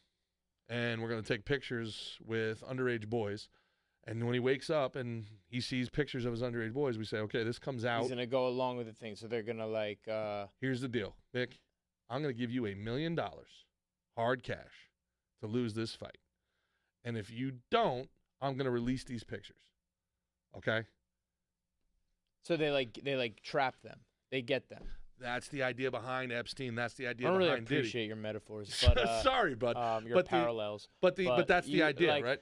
and we're going to take pictures with underage boys, and when he wakes up and he sees pictures of his underage boys, we say, okay, this comes out. He's going to go along with the thing, so they're going to like... Here's the deal, Mick. I'm going to give you $1 million, hard cash, to lose this fight. And if you don't, I'm going to release these pictures. Okay? So they trap them. They get them. That's the idea behind Epstein. That's the idea I don't really behind Diddy. appreciate your metaphors, but Sorry, bud. your parallels. But that's the idea, right?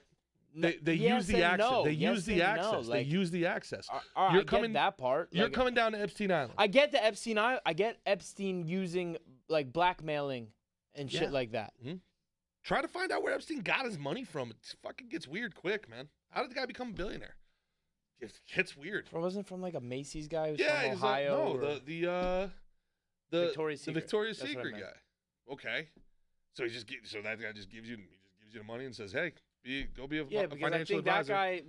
They use the access. No. They use the access. No. They use the access. All right, I get that part. You're coming down to Epstein Island. I get the Epstein. I get Epstein using like blackmailing and shit like that. Mm-hmm. Try to find out where Epstein got his money from. It fucking gets weird quick, man. How did the guy become a billionaire? It gets weird. It wasn't from like a Macy's guy who's from Ohio. The Victoria's Secret. The Victoria's Secret guy. Okay. So that guy just gives you the money and says, "Hey, go be a because financial I think advisor." that guy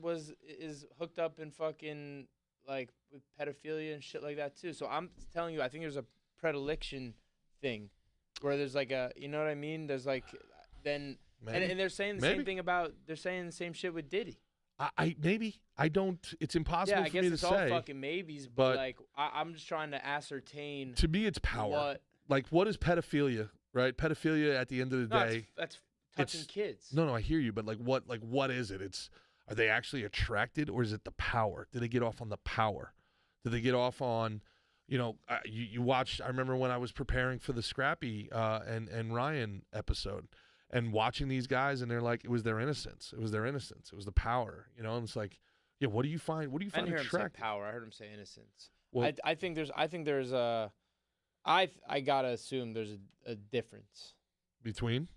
is hooked up in fucking like with pedophilia and shit like that too. So I'm telling you, I think there's a predilection thing where there's like a, you know what I mean? There's like then and they're saying the same thing about they're saying the same shit with Diddy. I don't. It's impossible for me to say. Yeah, I guess it's all fucking maybes, but like I'm just trying to ascertain. To me, it's power. What is pedophilia? Right? Pedophilia at the end of the day. That's touching kids. No, I hear you, but what is it? Are they actually attracted, or is it the power? Do they get off on the power? Do they get off on, you watched? I remember when I was preparing for the Scrappy and Ryan episode, and watching these guys, and they're like, it was their innocence. It was their innocence. It was the power. And it's like, yeah, what do you find? What do you find attractive? I didn't hear him say power. I heard him say innocence. Well, I think there's a. I gotta assume there's a difference between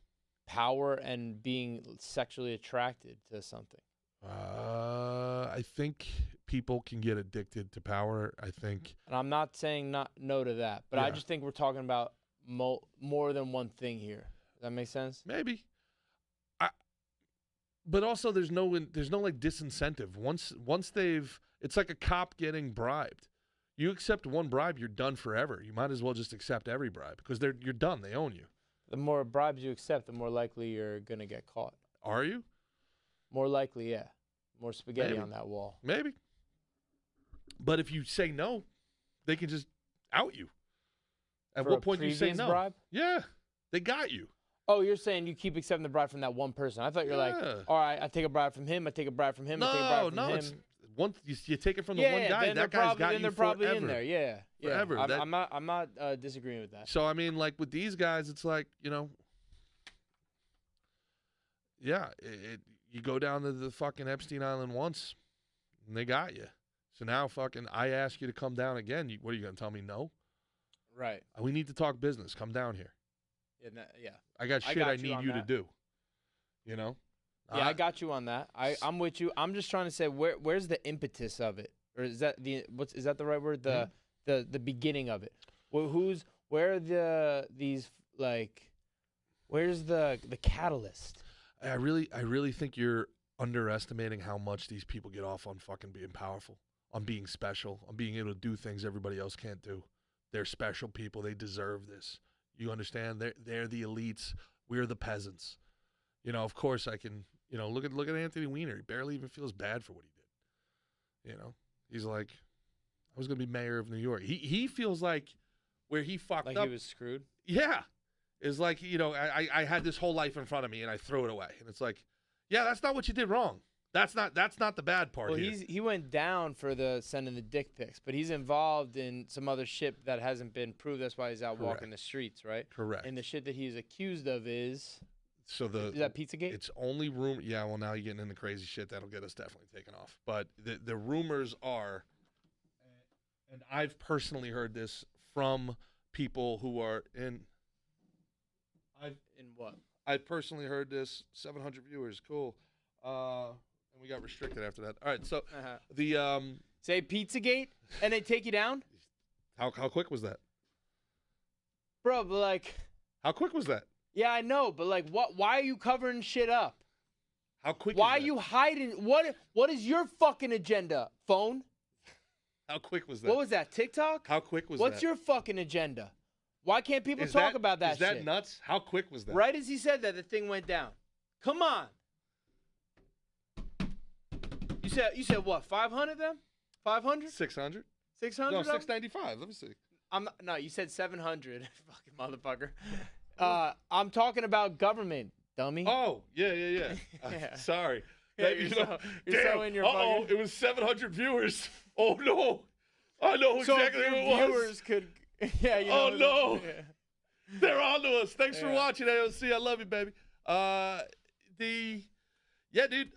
power and being sexually attracted to something. I think people can get addicted to power. I think, and I'm not saying no to that, but I just think we're talking about more than one thing here. Does that make sense? Maybe. But also, there's no like disincentive. Once it's like a cop getting bribed. You accept one bribe, you're done forever. You might as well just accept every bribe because you're done. They own you. The more bribes you accept, the more likely you're gonna get caught. Are you? More likely, yeah. More spaghetti on that wall. Maybe. But if you say no, they can just out you. At what point do you say no? Bribe? Yeah, they got you. Oh, you're saying you keep accepting the bribe from that one person. I thought you're like, all right, I take a bribe from him, I take a bribe from him, I take a bribe from him. It's once you take it from the one guy, that guy's got you they're probably in there. Yeah. Forever. I'm not disagreeing with that. So I mean, like with these guys, it's like, you go down to the fucking Epstein Island once, and they got you. So now fucking I ask you to come down again. What are you gonna tell me? No. Right. We need to talk business. Come down here. Yeah. I got shit I need you to do. Yeah, I got you on that. I'm with you. I'm just trying to say where's the impetus of it, or is that is that the right word? The beginning of it. Where's the catalyst? I really think you're underestimating how much these people get off on fucking being powerful, on being special, on being able to do things everybody else can't do. They're special people. They deserve this. You understand? They're the elites. We're the peasants. Of course I can, look at Anthony Weiner. He barely even feels bad for what he did. He's like, I was going to be mayor of New York. He feels like where he fucked up. Like he was screwed? Yeah. It's like, I had this whole life in front of me and I threw it away. And it's like, yeah, that's not what you did wrong. That's not the bad part. Well, here. He went down for the sending the dick pics, but he's involved in some other shit that hasn't been proved. That's why he's out walking the streets, right? Correct. And the shit that he's accused of is is that Pizzagate? It's only rumor. Yeah, well, now you're getting into crazy shit that'll get us definitely taken off. But the rumors are, and I've personally heard this from people who are in. In what? I've personally heard this. 700 viewers, cool. And we got restricted after that. All right, so the say Pizzagate and they take you down. How quick was that, bro? But like, how quick was that? Yeah, I know, but like, what? Why are you covering shit up? How quick? Why are you hiding? What is your fucking agenda? Phone? How quick was that? What was that? TikTok? How quick was What's that? your fucking agenda? Why can't people talk about that shit? Is that nuts? How quick was that? Right as he said that, the thing went down. Come on. You said what? 500 of them? 500? 600? 600? No, 695. Let me see. No, you said 700. Fucking motherfucker. I'm talking about government dummy. Oh, yeah. Yeah. Sorry. Yeah, That- you're so in your Uh-oh, fucking- it was 700 viewers. Oh, no. I know So exactly if who your it was. viewers could. Yeah. You Oh, know, no. Yeah. They're on to us. Thanks for Yeah. watching, AOC. I love you, baby. Yeah, dude.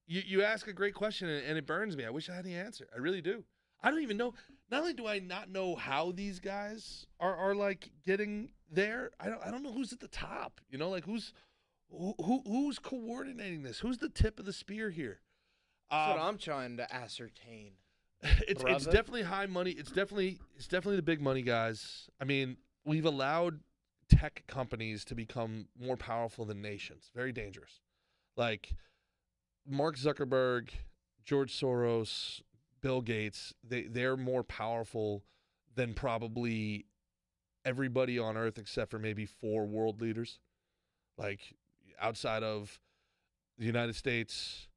You ask a great question, and it burns me. I wish I had the answer. I really do. I don't even know. Not only do I not know how these guys are like getting there, I don't know who's at the top. You know, like who's coordinating this? Who's the tip of the spear here? That's what I'm trying to ascertain. It's Brother. definitely high money. It's definitely the big money guys. I mean, we've allowed tech companies to become more powerful than nations. Very dangerous. Like Mark Zuckerberg, George Soros, Bill Gates, they're more powerful than probably everybody on earth except for maybe 4 world leaders. Like outside of the United States,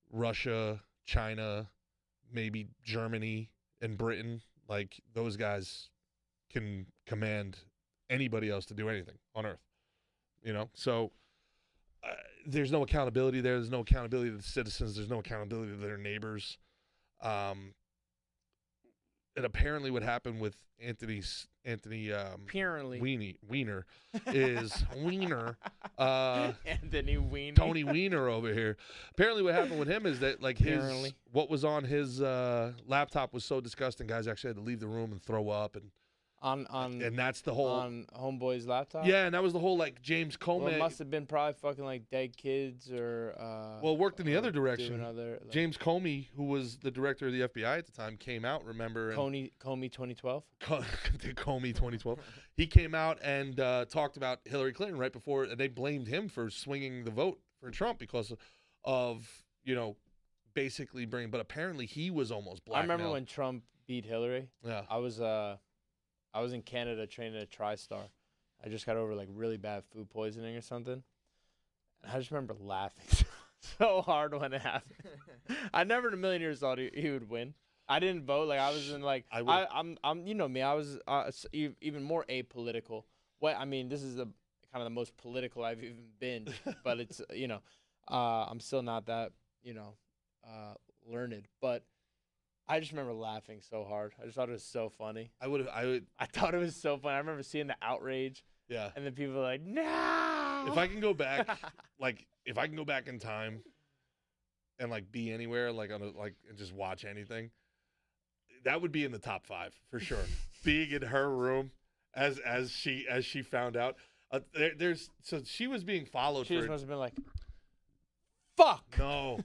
Russia, China, maybe Germany and Britain, like those guys can command anybody else to do anything on earth, you know? So there's no accountability there. There's no accountability to the citizens. There's no accountability to their neighbors. And apparently what happened with Anthony Apparently. Weiner is Weiner, Anthony Weiner. Tony Weiner over here. Apparently what happened with him is that like Apparently. what was on his laptop was so disgusting, guys actually had to leave the room and throw up, and that's the whole on Homeboy's laptop. yeah, and that was the whole like James Comey. Well, it must have been probably fucking like dead kids or. Well, it worked in the or other direction. doing other, like, James Comey, who was the director of the FBI at the time, came out. Remember? Comey 2012. Comey 2012. He came out and talked about Hillary Clinton right before, and they blamed him for swinging the vote for Trump because of basically bringing. But apparently he was almost I blackmailed. remember when Trump beat Hillary. Yeah. I was in Canada training at TriStar. I just got over like really bad food poisoning or something. And I just remember laughing so hard when it happened. I never in a million years thought he would win. I didn't vote. Like I was in like I'm you know me. I was even more apolitical. I mean, this is the kind of the most political I've even been. But it's I'm still not that learned. But I just remember laughing so hard. I just thought it was so funny. I thought it was so funny. I remember seeing the outrage. Yeah. And then people were like, "No!" If I can go back, if I can go back in time, and like be anywhere, like and just watch anything, that would be in the top 5 for sure. Being in her room as she found out, so she was being followed. She for, just must have been like, "Fuck!" No.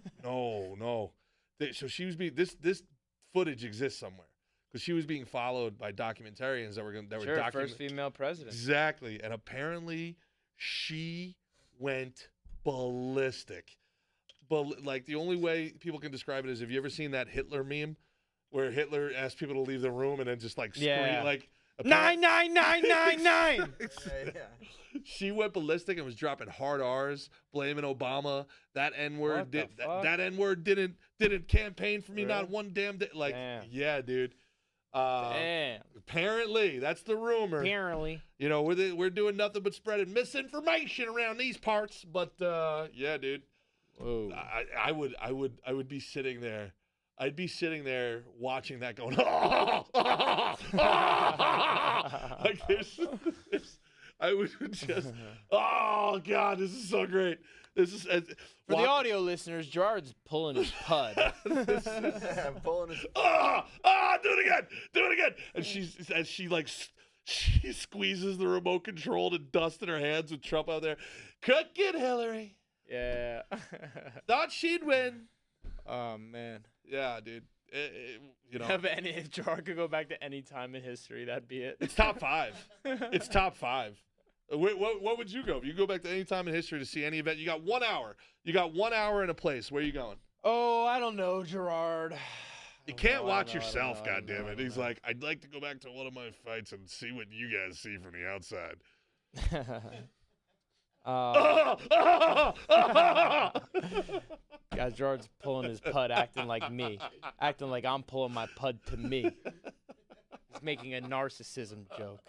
So she was being this footage exists somewhere because she was being followed by documentarians that were documenting first female president. Exactly, and apparently she went ballistic. But like the only way people can describe it is, have you ever seen that Hitler meme where Hitler asked people to leave the room and then just like scream like 99999. She went ballistic and was dropping hard R's, blaming Obama. That N-word that N-word didn't campaign for me not one damn day. Like, Damn. Yeah, dude. Damn. Apparently, that's the rumor. Apparently. We're doing nothing but spreading misinformation around these parts. But yeah, dude. Whoa. I would be sitting there. I'd be sitting there watching that going, like this. I would just, oh God, this is so great. This is for the audio listeners. Gerard's pulling his pud. I'm pulling his. Do it again. And she squeezes the remote control to dust in her hands with Trump out there. Cook it, Hillary. Yeah. Thought she'd win. Oh man. Yeah, dude. If Gerard could go back to any time in history, that'd be it. It's top 5. It's top 5. What would you go? If you go back to any time in history to see any event, you got 1 hour. You got 1 hour and a place. Where are you going? Oh, I don't know, Gerard. You can't watch yourself, goddammit. He's like, I'd like to go back to one of my fights and see what you guys see from the outside. Guys, Gerard's pulling his pud, acting like me. Acting like I'm pulling my pud to me. He's making a narcissism joke.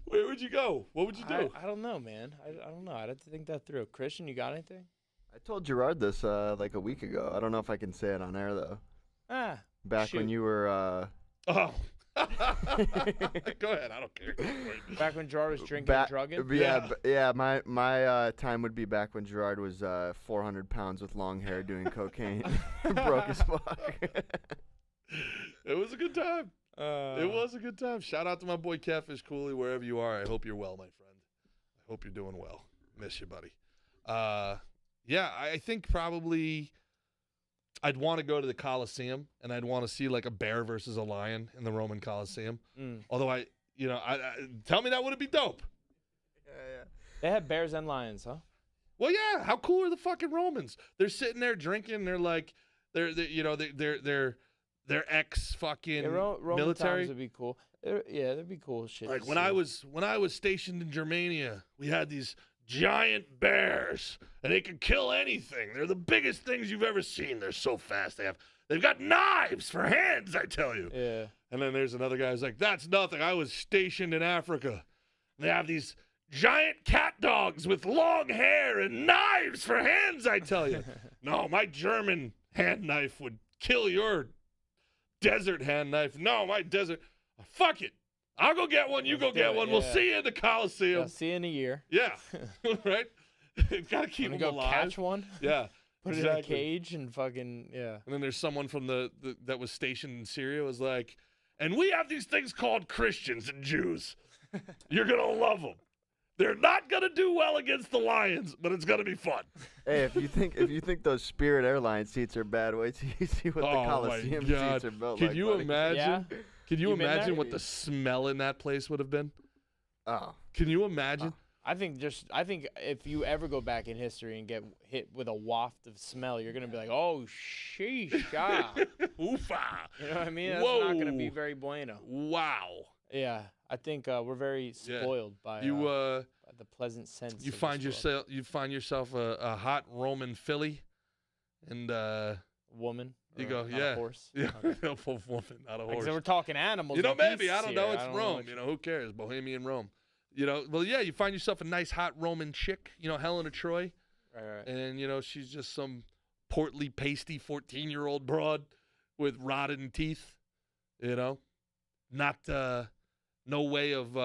Where would you go? What would you do? I don't know, man. I don't know. I'd have to think that through. Christian, you got anything? I told Gerard this like a week ago. I don't know if I can say it on air though. Back when shoot. you were. Oh. Go ahead. I don't care. Back when Gerard was drinking and drugging? Yeah. My time would be back when Gerard was 400 pounds with long hair doing cocaine. Broke as fuck. It was a good time. It was a good time. Shout out to my boy Catfish Cooley, wherever you are. I hope you're well, my friend. I hope you're doing well. Miss you, buddy. Yeah, I think probably I'd want to go to the Coliseum, and I'd want to see like a bear versus a lion in the Roman Coliseum. Although I tell me that wouldn't be dope. Yeah. They had bears and lions, huh? Well, yeah. How cool are the fucking Romans? They're sitting there drinking. They're like, they're ex fucking Roman military. times would be cool. There'd be cool shit. Like to when see. I was stationed in Germania, we had these giant bears, and they can kill anything. They're the biggest things you've ever seen. They're so fast. They've got knives for hands, I tell you. Yeah. And then there's another guy who's like, that's nothing. I was stationed in Africa. They have these giant cat dogs with long hair and knives for hands, I tell you. No, my German hand knife would kill your desert hand knife. No, my desert. Fuck it. I'll go get one. You go get one. We'll see you in the Coliseum. I'll see you in a year. Yeah. Right? Got to keep them go alive. catch one. Yeah. Put it in a cage and fucking, yeah. And then there's someone from that was stationed in Syria was like, and we have these things called Christians and Jews. You're going to love them. They're not going to do well against the Lions, but it's going to be fun. Hey, if you think those Spirit Airlines seats are bad, wait till you see what the Coliseum seats are built like. Can you buddy. imagine? Yeah. Can you You been imagine there? what the smell in that place would have been? Oh. Can you imagine? I think if you ever go back in history and get hit with a waft of smell, you're gonna be like, oh sheesh, ah. Oofa. You know what I mean? That's Whoa. not gonna be very bueno. Wow. Yeah, I think we're very spoiled by You the pleasant sense. you of find this world. yourself a hot Roman filly, and woman. you or go, not yeah. A horse. Yeah, Okay. a full woman, not a Like, horse. so we're talking animals. You know, and maybe beasts I don't know. here. It's I don't know Rome. what You know, who cares? Bohemian Rome. You know, well, yeah. You find yourself a nice hot Roman chick. You know, Helen of Troy, Right. and you know she's just some portly, pasty 14-year-old broad with rotten teeth. You know, not no way of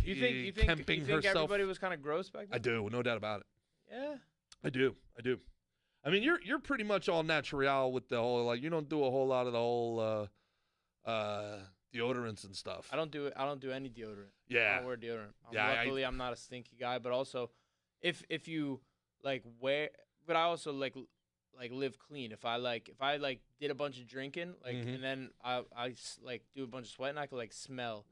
You think kemping herself. everybody was kind of gross back then? I do, no doubt about it. Yeah. I do. I mean, you're pretty much all natural with the whole, like, you don't do a whole lot of the whole deodorants and stuff. I don't do any deodorant. Yeah. I don't wear deodorant. Yeah, Luckily, I'm not a stinky guy, but also, if you like wear, but I also like live clean. If I did a bunch of drinking, like, Mhm. and then I like do a bunch of sweating, I could like smell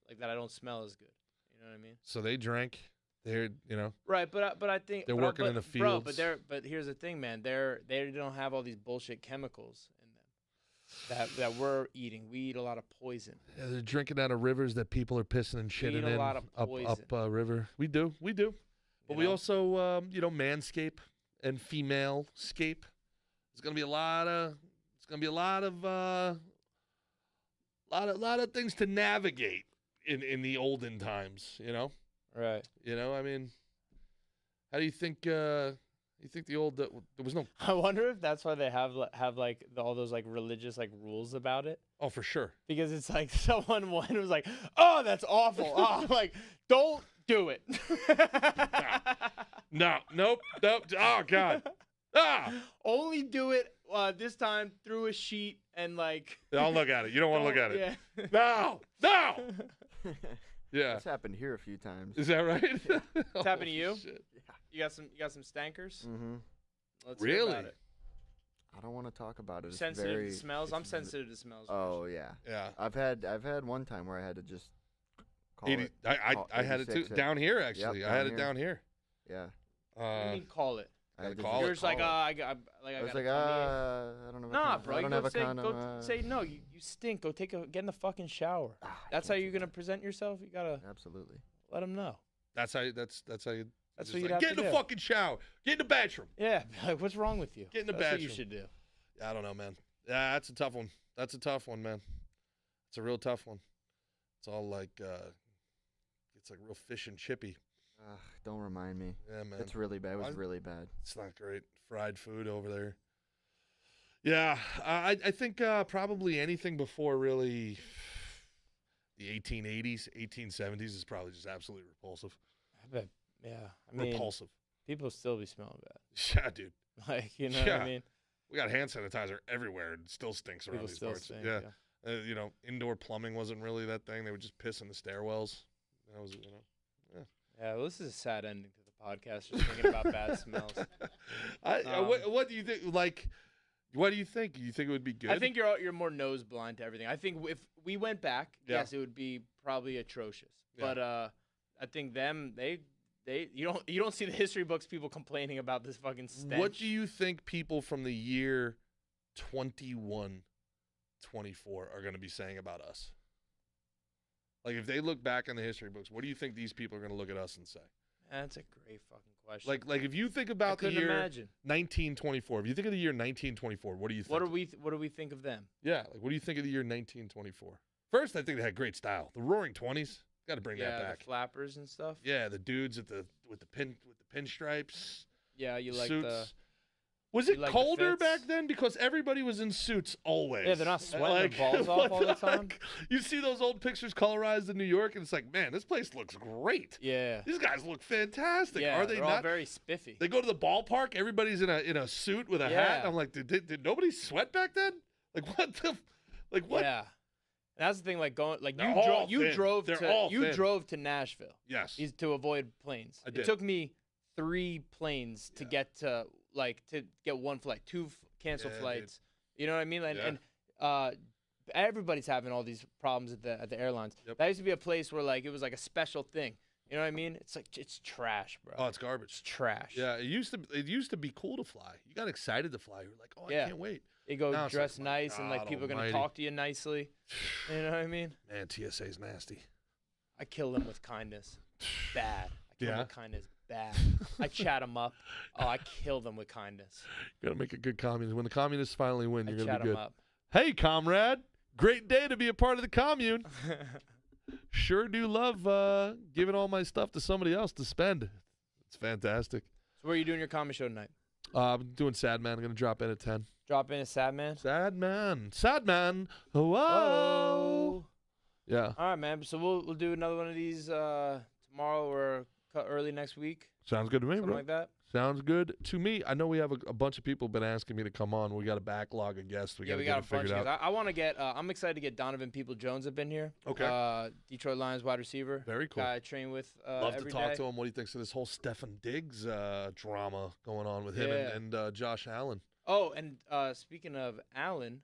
like that. I don't smell as good. You know what I mean? So they drank. They're, you know. Right, but I think They're but working in the Bro, fields. but here's the thing, man. They don't have all these bullshit chemicals in them that we're eating. We eat a lot of poison. Yeah, they're drinking out of rivers that people are pissing and We eat shitting a in lot of up poison. river. We do. But You we know? also, you know, manscape and female scape. There's gonna be a lot of things to navigate in the olden times. You know. Right. You know. I mean, how do you think? You think the old there was no? I wonder if that's why they have like all those like religious like rules about it. Oh, for sure. Because it's like someone was like, "Oh, that's awful." Oh, I'm like, don't do it. No. Nope. Oh God. Ah. Only do it this time through a sheet and like. Don't look at it. You don't want to look at it. Yeah. No. Yeah. That's happened here a few times. Is that right? It's happened to you? Shit. You got some stankers? Mm-hmm. Let's hear Really? about it. I don't want to talk about it. It's Sensitive very, to smells. I'm it's sensitive to smells. Oh yeah. Yeah. I've had one time where I had to just call 80, it. I had it too 86 down here actually. Yep, I had down it here. down here. Yeah. What do you mean call it? I had to call just it. You're just like, call it. I got I was got like, a I don't know. Nah, bro. I You don't go have a say, condom. say no. You stink. Go get in the fucking shower. I That's can't how do you're gonna that. present yourself. You gotta Absolutely. let them know. That's how you. That's just what you'd like, have get to in the do. fucking shower. Get in the bathroom. Yeah. Like, what's wrong with you? Get in the That's what you bathroom. should do. I don't know, man. Yeah, that's a tough one. That's a tough one, man. It's a real tough one. It's all like it's like real fish and chippy. Ugh, don't remind me. Yeah, man. It's really bad. It was really bad. It's not great. Fried food over there. Yeah, I think probably anything before really the 1880s, 1870s is probably just absolutely repulsive. I bet. Yeah. I mean, Repulsive. people still be smelling bad. Yeah, dude. Like, you know what I mean? We got hand sanitizer everywhere. It still stinks around People these still parts. stink, Yeah. yeah. You know, indoor plumbing wasn't really that thing. They would just piss in the stairwells. That was, Yeah, well, this is a sad ending to the podcast, just thinking about bad smells. What do you think? Like, what do you think? You think it would be good? I think you're more nose blind to everything. I think if we went back, yes, it would be probably atrocious. Yeah. But I think you don't see the history books people complaining about this fucking stench. What do you think people from the year 2124 are going to be saying about us? Like, if they look back in the history books, what do you think these people are going to look at us and say? That's a great fucking question. Like if you think about the year imagine. 1924, if you think of the year 1924, what do you think? What do we think of them? Yeah, like what do you think of the year 1924? First, I think they had great style. The Roaring Twenties, got to bring that back. The flappers and stuff. Yeah, the dudes with the pinstripes. Yeah, you like suits. the. Was it like colder back then? Because everybody was in suits always. Yeah, they're not sweating their balls off all the time. You see those old pictures colorized in New York, and it's like, man, this place looks great. Yeah. These guys look fantastic. Yeah, Are they they're not? all very spiffy. They go to the ballpark. Everybody's in a suit with a hat. I'm like, did nobody sweat back then? Like what the? Like what? Yeah. And that's the thing. Like going, like you drove to Nashville. Yes. To avoid planes. I did. It took me 3 planes to get to one flight, 2 canceled flights. Dude. You know what I mean? And everybody's having all these problems at the airlines. Yep. That used to be a place where like it was like a special thing. You know what I mean? It's like it's trash, bro. Oh, it's garbage. It's trash. Yeah, it used to be cool to fly. You got excited to fly. You're like, oh, I can't wait. You go now dress like, nice and like people are gonna talk to you nicely. You know what I mean? Man, TSA's nasty. I kill them with kindness. Bad. I kill them with kindness. Bad. I chat them up. Oh, I kill them with kindness. You gotta make a good communist. When the communists finally win, you're gonna be good. Up. Hey, comrade. Great day to be a part of the commune. Sure do love giving all my stuff to somebody else to spend. It's fantastic. So where are you doing your comedy show tonight? I'm doing Sad Man. I'm going to drop in at 10. Drop in a Sad Man? Sad Man. Sad Man. Whoa. Oh. Yeah. All right, man. So we'll do another one of these tomorrow or early next week. Sounds good to me, Something bro. like that. Sounds good to me. I know we have a bunch of people been asking me to come on. We got a backlog of guests. We got to get it figured out. I want to get. I'm excited to get Donovan People-Jones up in here. Okay. Detroit Lions wide receiver. Very cool. Guy I train with. Love every to talk day. to him. What he thinks of this whole Stefan Diggs drama going on with him and Josh Allen. Oh, and speaking of Allen,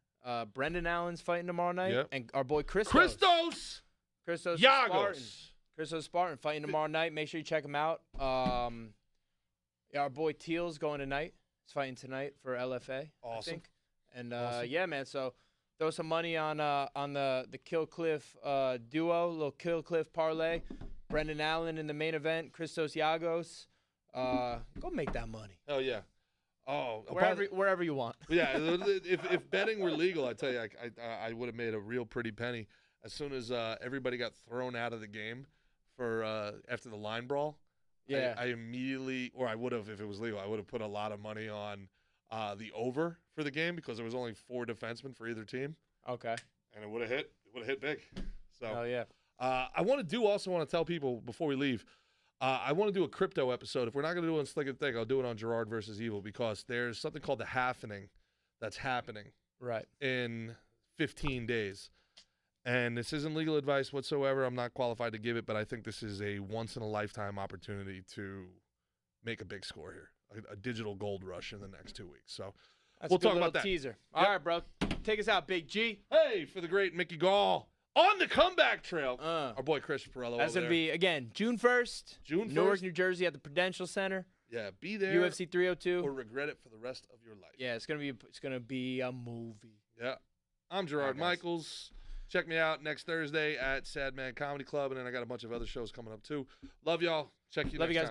Brendan Allen's fighting tomorrow night, and our boy Christos. Christos Spartan fighting tomorrow night. Make sure you check him out. Our boy Teal's going tonight. He's fighting tonight for LFA. Awesome. I think. And yeah, man. So throw some money on the Kill Cliff duo, little Kill Cliff parlay. Brendan Allen in the main event. Christos Yagos. Go make that money. Oh yeah. Oh, wherever you want. Yeah. if betting were legal, I tell you, I would have made a real pretty penny. As soon as everybody got thrown out of the game for after the line brawl. Yeah. I immediately, or I would have, if it was legal, I would have put a lot of money on the over for the game because there was only 4 defensemen for either team. Okay. And it would have hit. It would have hit big. So. Oh yeah. I want to tell people before we leave. I want to do a crypto episode. If we're not going to do it on Slick and Thick, I'll do it on Gerard versus Evil because there's something called the halfening that's happening in 15 days. And this isn't legal advice whatsoever. I'm not qualified to give it, but I think this is a once-in-a-lifetime opportunity to make a big score here, a digital gold rush in the next 2 weeks. So we'll talk about that. Teaser. All right, bro. Take us out, Big G. Hey, for the great Mickey Gall on the comeback trail. Our boy Chris Perello. That's going to be, again, June 1st. June 1st. Newark, New Jersey at the Prudential Center. Yeah, be there. UFC 302. Or regret it for the rest of your life. Yeah, it's gonna be a movie. Yeah. I'm Gerard Michaels. Check me out next Thursday at Sad Man Comedy Club, and then I got a bunch of other shows coming up too. Love y'all. Check you next time.